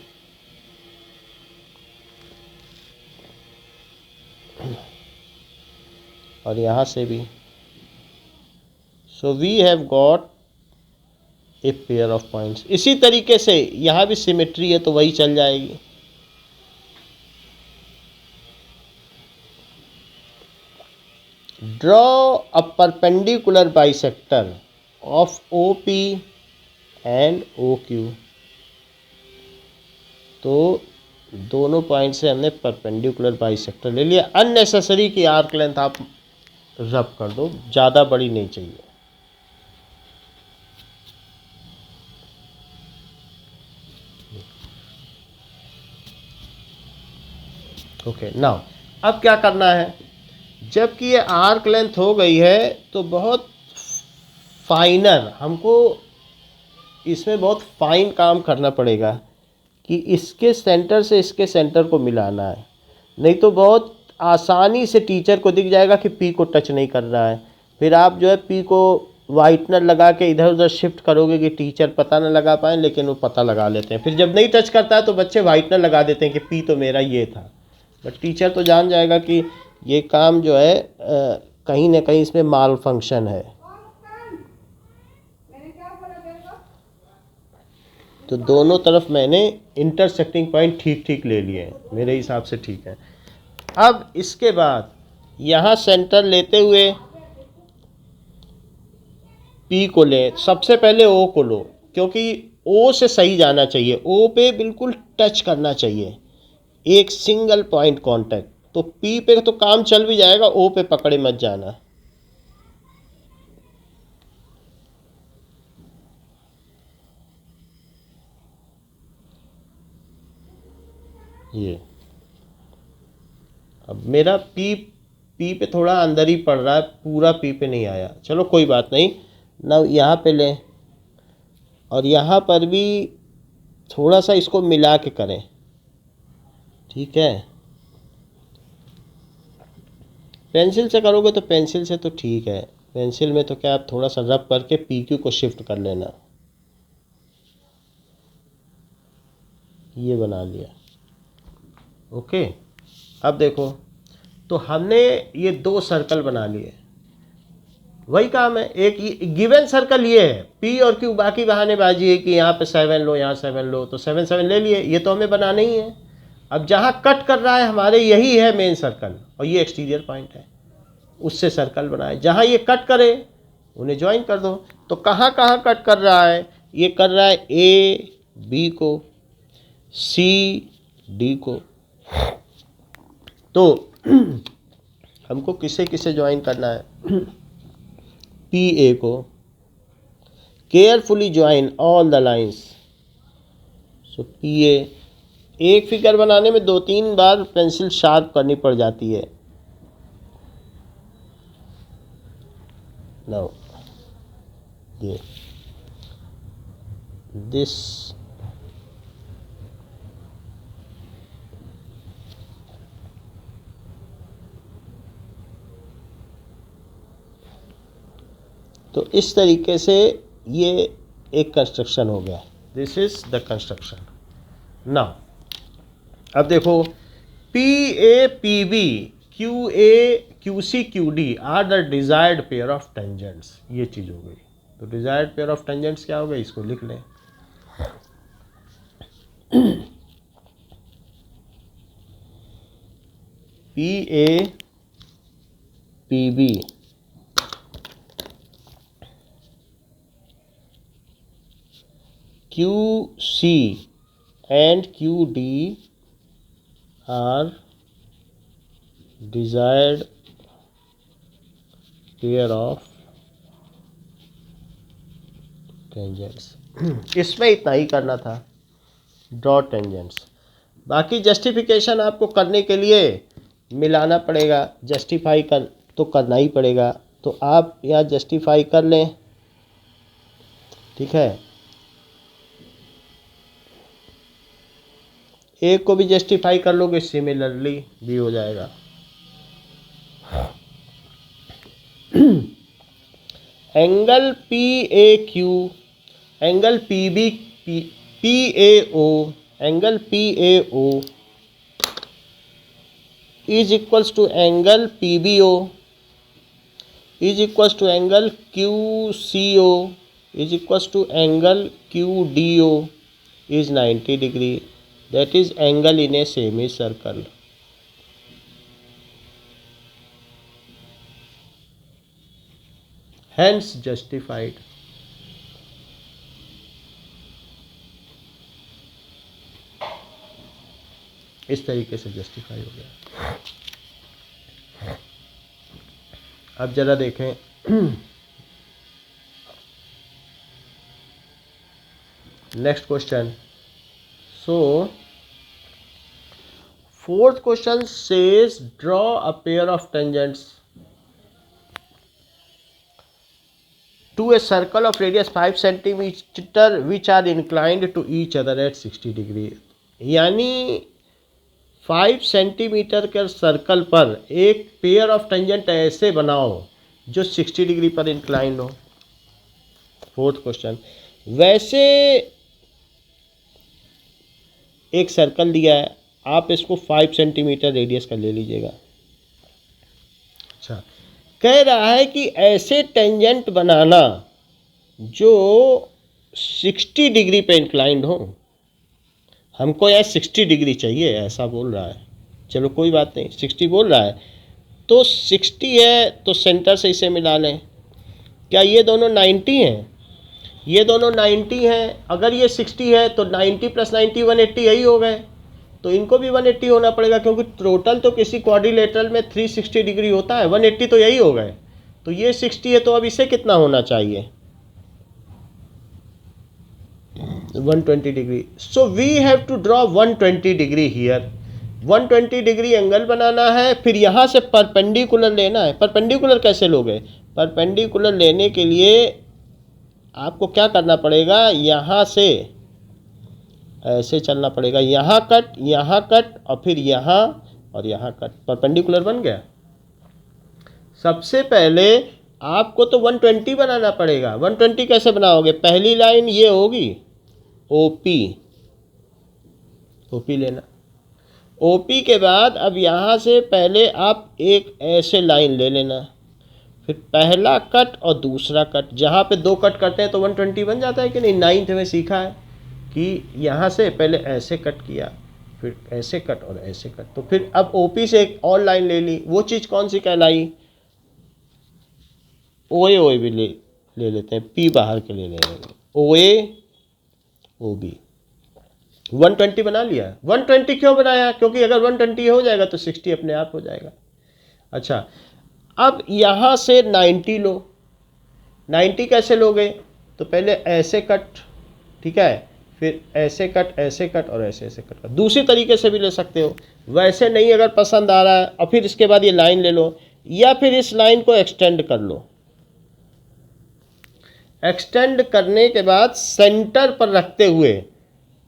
A: और यहाँ से भी। So we have got a pair of points. इसी तरीके से यहाँ भी सिमेट्री है तो वही चल जाएगी। Draw a perpendicular bisector of OP and OQ। तो दोनों पॉइंट से हमने परपेंडिकुलर बाइसेक्टर ले लिया। अननेसेसरी की आर्क लेंथ आप रब कर दो, ज़्यादा बड़ी नहीं चाहिए। ओके, नाउ अब क्या करना है, जबकि ये आर्क लेंथ हो गई है तो बहुत फाइनर, हमको इसमें बहुत फाइन काम करना पड़ेगा कि इसके सेंटर से इसके सेंटर को मिलाना है, नहीं तो बहुत आसानी से टीचर को दिख जाएगा कि P को टच नहीं कर रहा है। फिर आप जो है P को वाइटनर लगा के इधर उधर शिफ्ट करोगे कि टीचर पता ना लगा पाए, लेकिन वो पता लगा लेते हैं। फिर जब नहीं टच करता है तो बच्चे वाइटनर लगा देते हैं कि P तो मेरा ये था, बट टीचर तो जान जाएगा कि ये काम जो है कहीं ना कहीं इसमें माल फंक्शन है। तो दोनों तरफ मैंने इंटरसेक्टिंग पॉइंट ठीक ठीक ले लिए हैं, मेरे हिसाब से ठीक है। अब इसके बाद यहाँ सेंटर लेते हुए पी को लें, सबसे पहले ओ को लो, क्योंकि ओ से सही जाना चाहिए, ओ पे बिल्कुल टच करना चाहिए, एक सिंगल पॉइंट कांटेक्ट। तो पी पे तो काम चल भी जाएगा, ओ पे पकड़े मत जाना। ये अब मेरा पी पे थोड़ा अंदर ही पड़ रहा है, पूरा पी पे नहीं आया, चलो कोई बात नहीं ना। यहाँ पे लें और यहाँ पर भी थोड़ा सा इसको मिला के करें, ठीक है। पेंसिल से करोगे तो पेंसिल से तो ठीक है, पेंसिल में तो क्या आप थोड़ा सा रब करके पी क्यू को शिफ्ट कर लेना। ये बना लिया, ओके। अब देखो, तो हमने ये दो सर्कल बना लिए, वही काम है। एक गिवन सर्कल ये है पी और क्यू, बाकी बहानेबाजी है कि यहाँ पे 7 लो, यहाँ 7 लो, तो 7 7 ले लिए, ये तो हमें बनाना ही है। अब जहाँ कट कर रहा है हमारे, यही है मेन सर्कल और ये एक्सटीरियर पॉइंट है, उससे सर्कल बनाए। जहाँ ये कट करे उन्हें ज्वाइन कर दो। तो कहाँ कहाँ कट कर रहा है, ये कर रहा है ए बी को, सी डी को। तो हमको किसे किसे ज्वाइन करना है, पी ए को, carefully join all the lines. So P A, एक फिगर बनाने में 2-3 बार पेंसिल शार्प करनी पड़ जाती है। नाउ ये दिस तो इस तरीके से ये एक कंस्ट्रक्शन हो गया। This is the construction. Now अब देखो, P A P B, Q A Q C Q D are the desired pair of tangents. ये चीज़ हो गई। तो डिजायर्ड पेयर ऑफ टेंजेंट्स क्या हो गया, इसको लिख लें। P A P B QC and QD are desired pair of tangents। इसमें इतना ही करना था, ड्रॉ टेंजेंट्स। बाकी जस्टिफिकेशन आपको करने के लिए मिलाना पड़ेगा, जस्टिफाई कर तो करना ही पड़ेगा। तो आप यहाँ जस्टिफाई कर लें, ठीक है। एक को भी जस्टिफाई कर लोगे, सिमिलरली भी हो जाएगा। Angle P A Q, angle P B P A O, angle P A O is equals to angle P B O is equals to angle Q C O is equals to angle Q D O is 90 degree. That is angle in a semicircle। Hence justified। इस तरीके से justify हो गया। अब जरा देखें, next question. So, fourth question says draw a pair of tangents to a circle of radius 5 centimeter which are inclined to each other at 60 degree। यानी 5 centimetre के सर्कल पर एक पेयर ऑफ टेंजेंट ऐसे बनाओ जो 60 डिग्री पर incline हो। Fourth question, वैसे एक सर्कल दिया है, आप इसको 5 सेंटीमीटर रेडियस का ले लीजिएगा। कह रहा है कि ऐसे टेंजेंट बनाना जो 60 डिग्री पे इंक्लाइंड हो। हमको यार 60 डिग्री चाहिए, ऐसा बोल रहा है। चलो कोई बात नहीं, 60 बोल रहा है तो 60 है तो सेंटर से इसे मिला लें। क्या ये दोनों 90 हैं? ये दोनों 90 हैं। अगर ये 60 है तो 90 + 90 180 यही हो गए। तो इनको भी 180 होना पड़ेगा, क्योंकि टोटल तो किसी क्वाड्रिलेटरल में 360 डिग्री होता है, 180 तो यही हो गए। तो ये 60 है तो अब इसे कितना होना चाहिए? 120 degree. So we have to draw 120 degree here. 120 degree angle बनाना है, फिर यहाँ से परपेंडिकुलर लेना है। परपेंडिकुलर कैसे लोगे? परपेंडिकुलर लेने के लिए आपको क्या करना पड़ेगा, यहाँ से ऐसे चलना पड़ेगा, यहाँ कट और फिर यहाँ और यहाँ कट। परपेंडिकुलर बन गया। सबसे पहले आपको तो 120 बनाना पड़ेगा। 120 कैसे बनाओगे? पहली लाइन ये होगी ओपी, ओपी लेना। ओपी के बाद अब यहाँ से पहले आप एक ऐसे लाइन ले लेना, फिर पहला कट और दूसरा कट। जहाँ पे 2 कट करते हैं तो 120 बन जाता है कि नहीं? 9th में सीखा है कि यहाँ से पहले ऐसे कट किया, फिर ऐसे कट और ऐसे कट। तो फिर अब ओपी से एक और लाइन ले ली। वो चीज़ कौन सी कहलाई? ओए भी ले लेते हैं, पी बाहर के ले लेंगे। ओए ओ बी। 120 बना लिया। 120 क्यों बनाया? क्योंकि अगर 120 हो जाएगा तो 60 अपने आप हो जाएगा। अच्छा, अब यहाँ से 90 लो। 90 कैसे लोगे? तो पहले ऐसे कट, ठीक है, फिर ऐसे कट और ऐसे कट। दूसरी तरीके से भी ले सकते हो, वैसे नहीं अगर पसंद आ रहा है। और फिर इसके बाद ये लाइन ले लो, या फिर इस लाइन को एक्सटेंड कर लो। एक्सटेंड करने के बाद सेंटर पर रखते हुए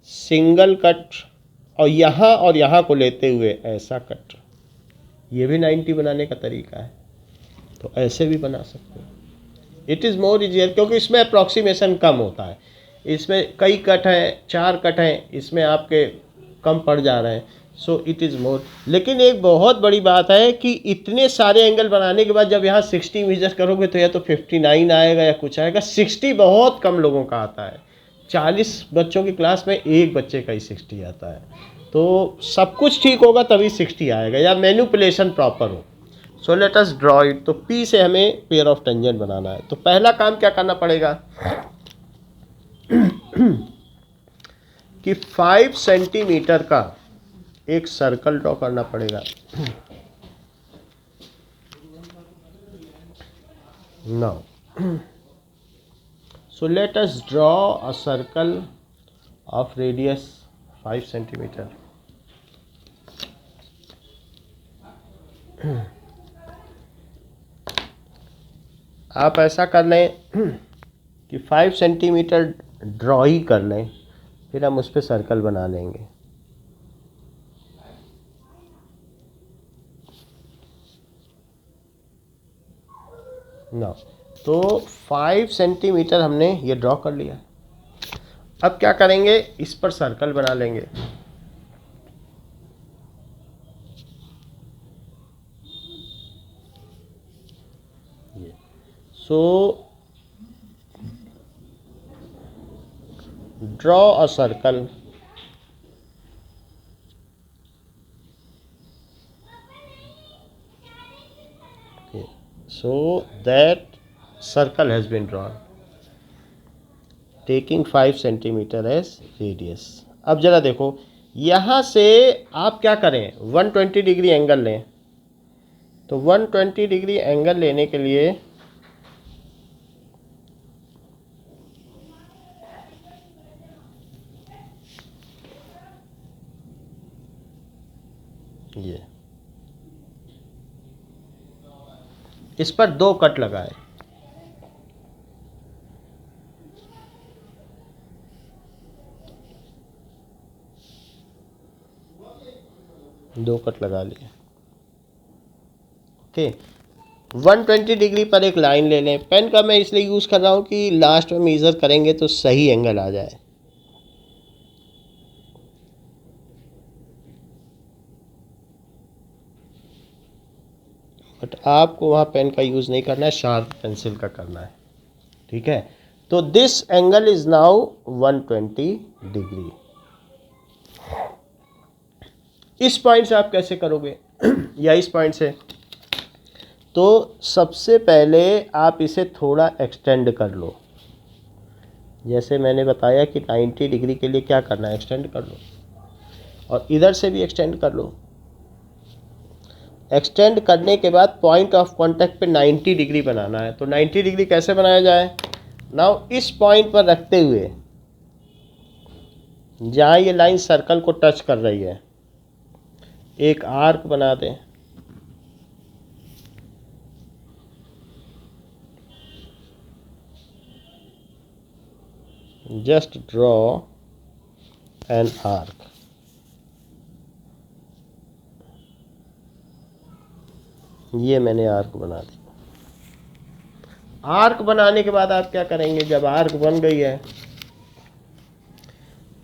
A: सिंगल कट और यहाँ को लेते हुए ऐसा कट। ये भी 90 बनाने का तरीका है। तो ऐसे भी बना सकते हो। इट इज़ मोर इजियर, क्योंकि इसमें अप्रॉक्सीमेशन कम होता है। इसमें कई कट हैं, 4 कट हैं, इसमें आपके कम पड़ जा रहे हैं। So it is more. लेकिन एक बहुत बड़ी बात है कि इतने सारे एंगल बनाने के बाद जब यहाँ 60 मेजर करोगे तो या तो 59 आएगा या कुछ आएगा। 60 बहुत कम लोगों का आता है। 40 बच्चों की क्लास में एक बच्चे का ही 60 आता है। तो सब कुछ ठीक होगा तभी 60 आएगा, या मैनिपुलेशन प्रॉपर हो। सो लेट अस ड्रॉ इट। तो P से हमें पेयर ऑफ टेंजेंट बनाना है। तो पहला काम क्या करना पड़ेगा कि 5 सेंटीमीटर का एक सर्कल ड्रॉ करना पड़ेगा। Now so let us draw a circle of radius 5 centimetre. आप ऐसा कर लें कि 5 सेंटीमीटर ड्रॉ ही कर लें, फिर हम उस पर सर्कल बना लेंगे। ना तो 5 सेंटीमीटर हमने ये ड्रॉ कर लिया। अब क्या करेंगे, इस पर सर्कल बना लेंगे। So draw a circle so that circle has been drawn taking 5 centimetre as radius। अब जरा देखो, यहाँ से आप क्या करें, 120 डिग्री एंगल लें। तो 120 डिग्री एंगल लेने के लिए ये इस पर 2 कट लगाए। दो कट लगा लिए। ओके, 120 डिग्री पर एक लाइन ले लें। पेन का मैं इसलिए यूज़ कर रहा हूँ कि लास्ट में मेज़र करेंगे तो सही एंगल आ जाए। बट आपको वहाँ पेन का यूज़ नहीं करना है, शार्प पेंसिल का करना है, ठीक है। तो this angle is now 120 degree. इस पॉइंट से आप कैसे करोगे या इस पॉइंट से? तो सबसे पहले आप इसे थोड़ा एक्सटेंड कर लो। जैसे मैंने बताया कि 90 डिग्री के लिए क्या करना है, एक्सटेंड कर लो, और इधर से भी एक्सटेंड कर लो। एक्सटेंड करने के बाद पॉइंट ऑफ कांटेक्ट पे 90 डिग्री बनाना है। तो 90 डिग्री कैसे बनाया जाए? नाउ इस पॉइंट पर रखते हुए जहाँ ये लाइन सर्कल को टच कर रही है, एक आर्क बना दें। Just draw an arc. ये मैंने आर्क बना दी। आर्क बनाने के बाद आप क्या करेंगे? जब आर्क बन गई है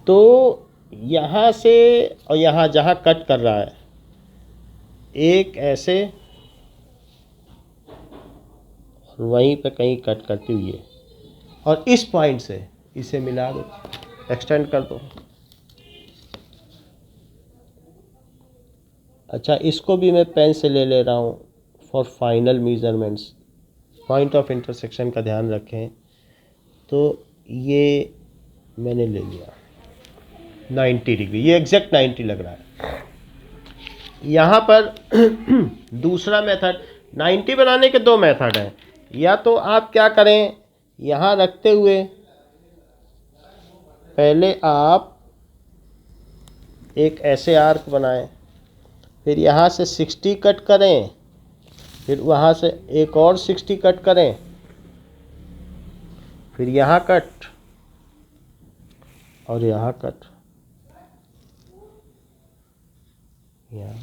A: तो यहाँ से और यहाँ जहाँ कट कर रहा है, एक ऐसे और वहीं पे कहीं कट करती हुई है, और इस पॉइंट से इसे मिला दो, एक्सटेंड कर दो। अच्छा, इसको भी मैं पेन से ले रहा हूँ for final measurements. Point of intersection का ध्यान रखें। तो ये मैंने ले लिया 90 डिग्री, ये एग्जैक्ट 90 लग रहा है। यहाँ पर दूसरा मेथड, 90 बनाने के दो मेथड हैं। या तो आप क्या करें, यहाँ रखते हुए पहले आप एक ऐसे आर्क बनाएं, फिर यहाँ से 60 कट करें, फिर वहाँ से एक और 60 कट करें, फिर यहाँ कट और यहाँ कट, यहाँ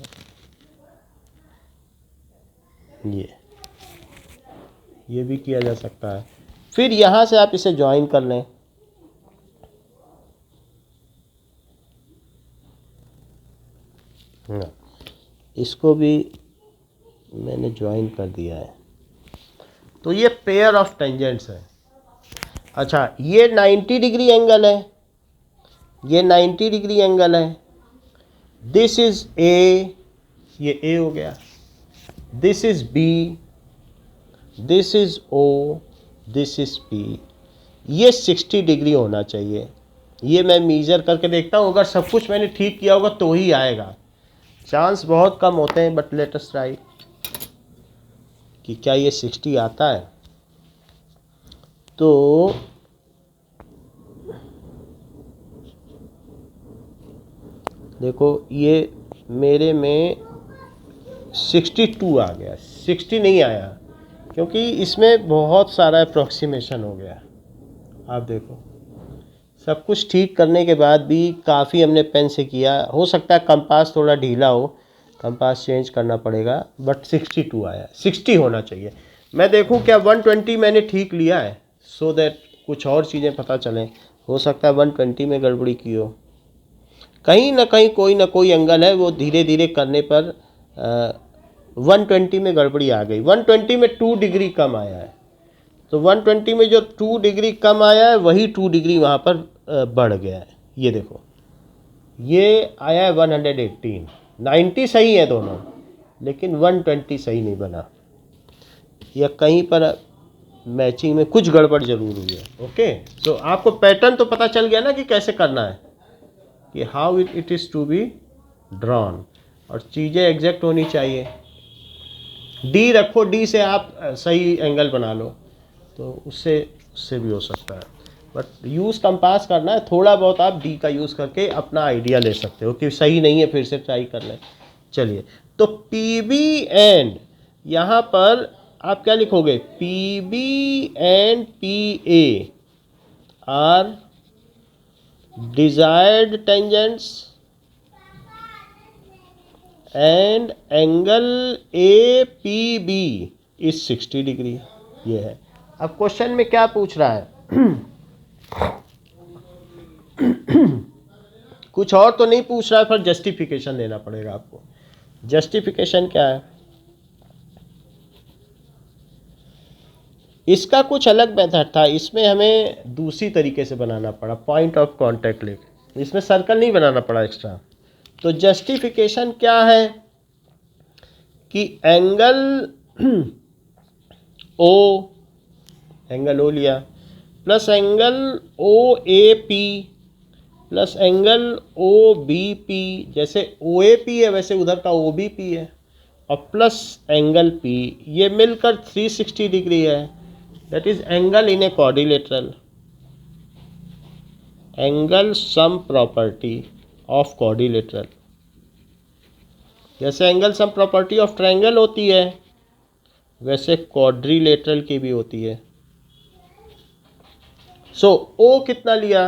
A: ये भी किया जा सकता है। फिर यहाँ से आप इसे ज्वाइन कर लें। इसको भी मैंने ज्वाइन कर दिया है। तो ये पेयर ऑफ टेंजेंट्स है। अच्छा, ये 90 डिग्री एंगल है, ये 90 डिग्री एंगल है। दिस इज ए, ये ए हो गया। This is B, this is O, this is P. ये 60 डिग्री होना चाहिए। ये मैं मीज़र करके देखता हूँ, अगर सब कुछ मैंने ठीक किया होगा तो ही आएगा। चांस बहुत कम होते हैं, बट लेट अस ट्राई कि क्या ये 60 आता है। तो देखो, ये मेरे में 62 आ गया, 60 नहीं आया, क्योंकि इसमें बहुत सारा अप्रॉक्सीमेशन हो गया। आप देखो, सब कुछ ठीक करने के बाद भी काफ़ी हमने पेन से किया। हो सकता है कंपास थोड़ा ढीला हो, कंपास चेंज करना पड़ेगा, बट 62 आया। 60 होना चाहिए। मैं देखूं क्या 120 मैंने ठीक लिया है, सो दैट कुछ और चीज़ें पता चलें। हो सकता है 120 में गड़बड़ी की हो, कहीं ना कहीं कोई ना कोई एंगल है, वो धीरे धीरे करने पर 120 में गड़बड़ी आ गई। 120 में 2 डिग्री कम आया है, तो 120 में जो 2 डिग्री कम आया है वही 2 डिग्री वहाँ पर बढ़ गया है। ये देखो, ये आया है 118। 90 सही है दोनों, लेकिन 120 सही नहीं बना, या कहीं पर मैचिंग में कुछ गड़बड़ जरूर हुई है। ओके, तो आपको पैटर्न तो पता चल गया ना कि कैसे करना है, कि how it is to be drawn, और चीज़ें एग्जैक्ट होनी चाहिए। डी रखो, डी से आप सही एंगल बना लो, तो उससे भी हो सकता है। बट यूज़ कंपास करना है। थोड़ा बहुत आप डी का यूज़ करके अपना आइडिया ले सकते हो कि सही नहीं है, फिर से ट्राई कर लें। चलिए, तो पी बी एंड, यहाँ पर आप क्या लिखोगे? P B and P A are desired tangents and angle A P B is 60 degree. ये है। अब क्वेश्चन में क्या पूछ रहा है? कुछ और तो नहीं पूछ रहा है, पर जस्टिफिकेशन देना पड़ेगा आपको। जस्टिफिकेशन क्या है? इसका कुछ अलग मेथड था, इसमें हमें दूसरी तरीके से बनाना पड़ा, पॉइंट ऑफ कांटेक्ट लेके, इसमें सर्कल नहीं बनाना पड़ा एक्स्ट्रा। तो जस्टिफिकेशन क्या है कि एंगल ओ लिया plus angle O A P plus angle O B P, जैसे ओ ए पी है वैसे उधर का ओ बी पी है, और प्लस एंगल पी, ये मिलकर 360 डिग्री है। That is angle in a quadrilateral, angle sum property of quadrilateral. जैसे angle sum property of triangle होती है वैसे क्वाड्रिलेटरल की भी होती है। सो ओ कितना लिया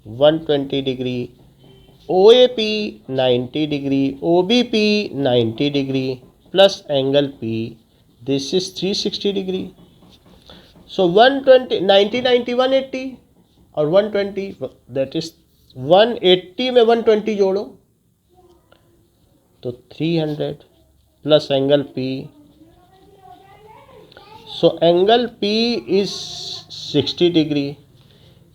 A: 120 degree, O A P 90 degree, O B P 90 degree plus angle P, this is 360 degree. So 120 90 90 180 और 120, दैट इज 180 में 120 जोड़ो तो 300 plus angle P. So angle P is 60 degree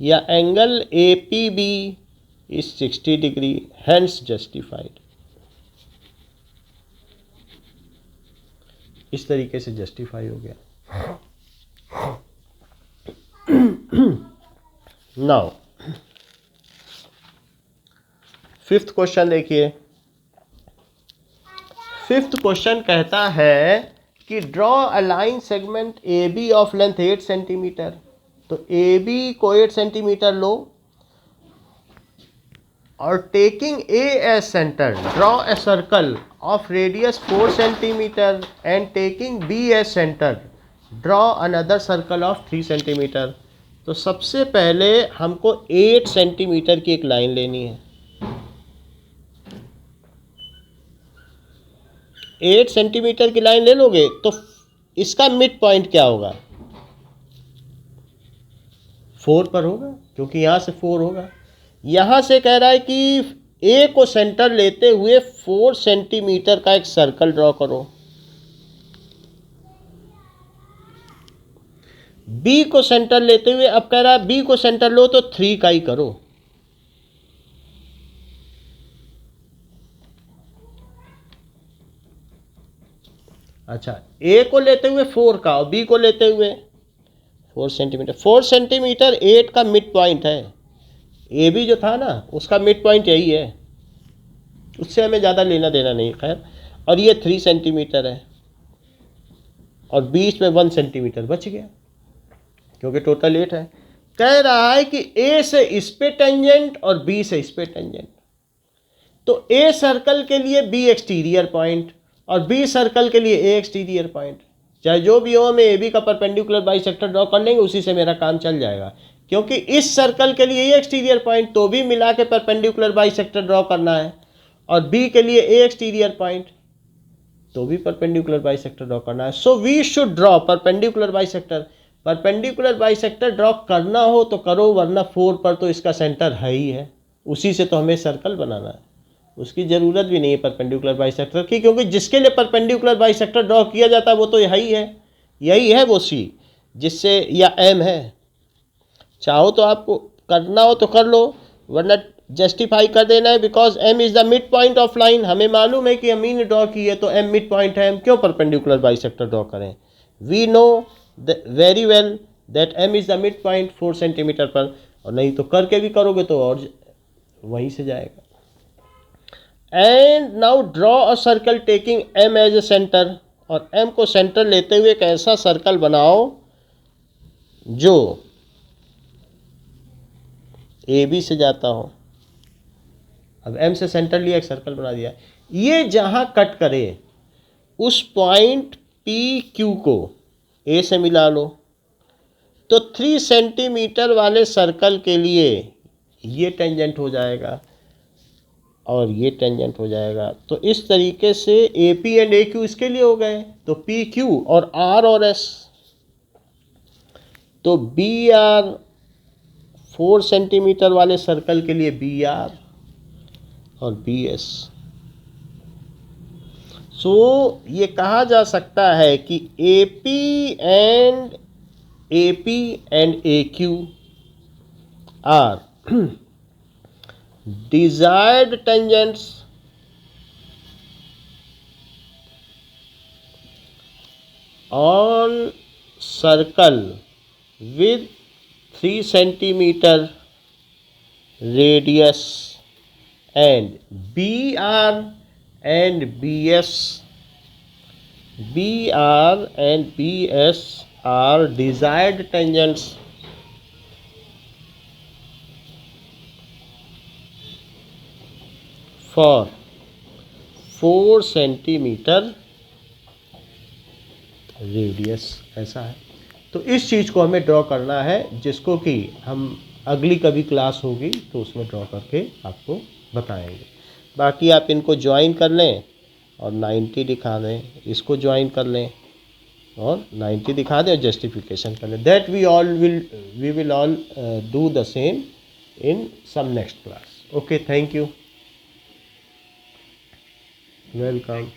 A: या angle A P B is 60 degree, hence justified. इस तरीके से justify हो गया। नाउ फिफ्थ क्वेश्चन देखिए। फिफ्थ क्वेश्चन कहता है कि draw a line segment A B of length 8 centimetre. तो ए बी को 8 सेंटीमीटर लो और taking A as centre draw a circle of radius 4 centimetre and taking B as centre draw another circle of 3 centimetre. तो सबसे पहले हमको 8 centimetre की एक लाइन लेनी है। 8 सेंटीमीटर की लाइन ले लोगे तो इसका मिड पॉइंट क्या होगा, 4 पर होगा, क्योंकि यहाँ से 4 होगा। यहाँ से कह रहा है कि ए को सेंटर लेते हुए 4 सेंटीमीटर का एक सर्कल ड्रॉ करो, बी को सेंटर लेते हुए, अब कह रहा है बी को सेंटर लो तो 3 का ही करो। अच्छा, ए को लेते हुए 4 का और बी को लेते हुए 4 सेंटीमीटर। 4 सेंटीमीटर 8 का मिड पॉइंट है। ए बी जो था ना उसका मिड पॉइंट यही है, उससे हमें ज़्यादा लेना देना नहीं, खैर। और ये 3 सेंटीमीटर है और बीच में 1 सेंटीमीटर बच गया क्योंकि टोटल 8 है। कह रहा है कि ए से इस पे टेंजेंट और बी से इस पे टेंजेंट। तो ए सर्कल के लिए बी एक्सटीरियर पॉइंट और बी सर्कल के लिए ए एक्सटीरियर पॉइंट, चाहे जो भी हो, हमें ए बी का परपेंडिकुलर बाइसेक्टर ड्रॉ कर लेंगे, उसी से मेरा काम चल जाएगा। क्योंकि इस सर्कल के लिए ए एक्सटीरियर पॉइंट तो भी मिला के परपेंडिकुलर बाइसेक्टर ड्रॉ करना है, और बी के लिए ए एक्सटीरियर पॉइंट तो भी परपेंडिकुलर बाइसेक्टर ड्रॉ करना है। So we should draw perpendicular bisector. Perpendicular bisector draw करना हो तो करो, वरना 4 पर तो इसका सेंटर है ही है, उसी से तो हमें सर्कल बनाना है, उसकी ज़रूरत भी नहीं है परपेंडिकुलर बाइसेक्टर की, क्योंकि जिसके लिए परपेंडिकुलर बाइसेक्टर ड्रॉ किया जाता है वो तो यही है वो सी, जिससे या एम है। चाहो तो आपको करना हो तो कर लो, वरना जस्टिफाई कर देना है, because M is the mid point of line. हमें मालूम है कि हमने ड्रॉ की है तो एम मिड पॉइंट है, हम क्यों परपेंडिकुलर बाइसेक्टर ड्रॉ करें। We know very well that M is the mid point 4 centimetre पर, और नहीं तो करके भी करोगे तो और वहीं से जाएगा। And now draw a circle taking M as a centre, और एम को सेंटर लेते हुए एक ऐसा सर्कल बनाओ जो ए बी से जाता हो। अब एम से सेंटर लिया, एक सर्कल बना दिया, ये जहाँ कट करे उस पॉइंट पी क्यू को ए से मिला लो। तो 3 सेंटीमीटर वाले सर्कल के लिए ये टेंजेंट हो जाएगा और ये टेंजेंट हो जाएगा। तो इस तरीके से A P and A Q इसके लिए हो गए, तो पी क्यू और आर और एस। तो बी आर 4 सेंटीमीटर वाले सर्कल के लिए बी आर और बी एस। सो ये कहा जा सकता है कि A P and AP and AQ are desired tangents on circle with 3 centimeter radius, and BR and BS are desired tangents for 4 centimeter radius. ऐसा है। तो इस चीज़ को हमें ड्रॉ करना है, जिसको कि हम अगली कभी क्लास होगी तो उसमें ड्रॉ करके आपको बताएंगे। बाकी आप इनको ज्वाइन कर लें और 90 दिखा दें, इसको ज्वाइन कर लें और 90 दिखा दें और जस्टिफिकेशन कर लें। That we will all do the same in some next class. Okay, thank you. Welcome.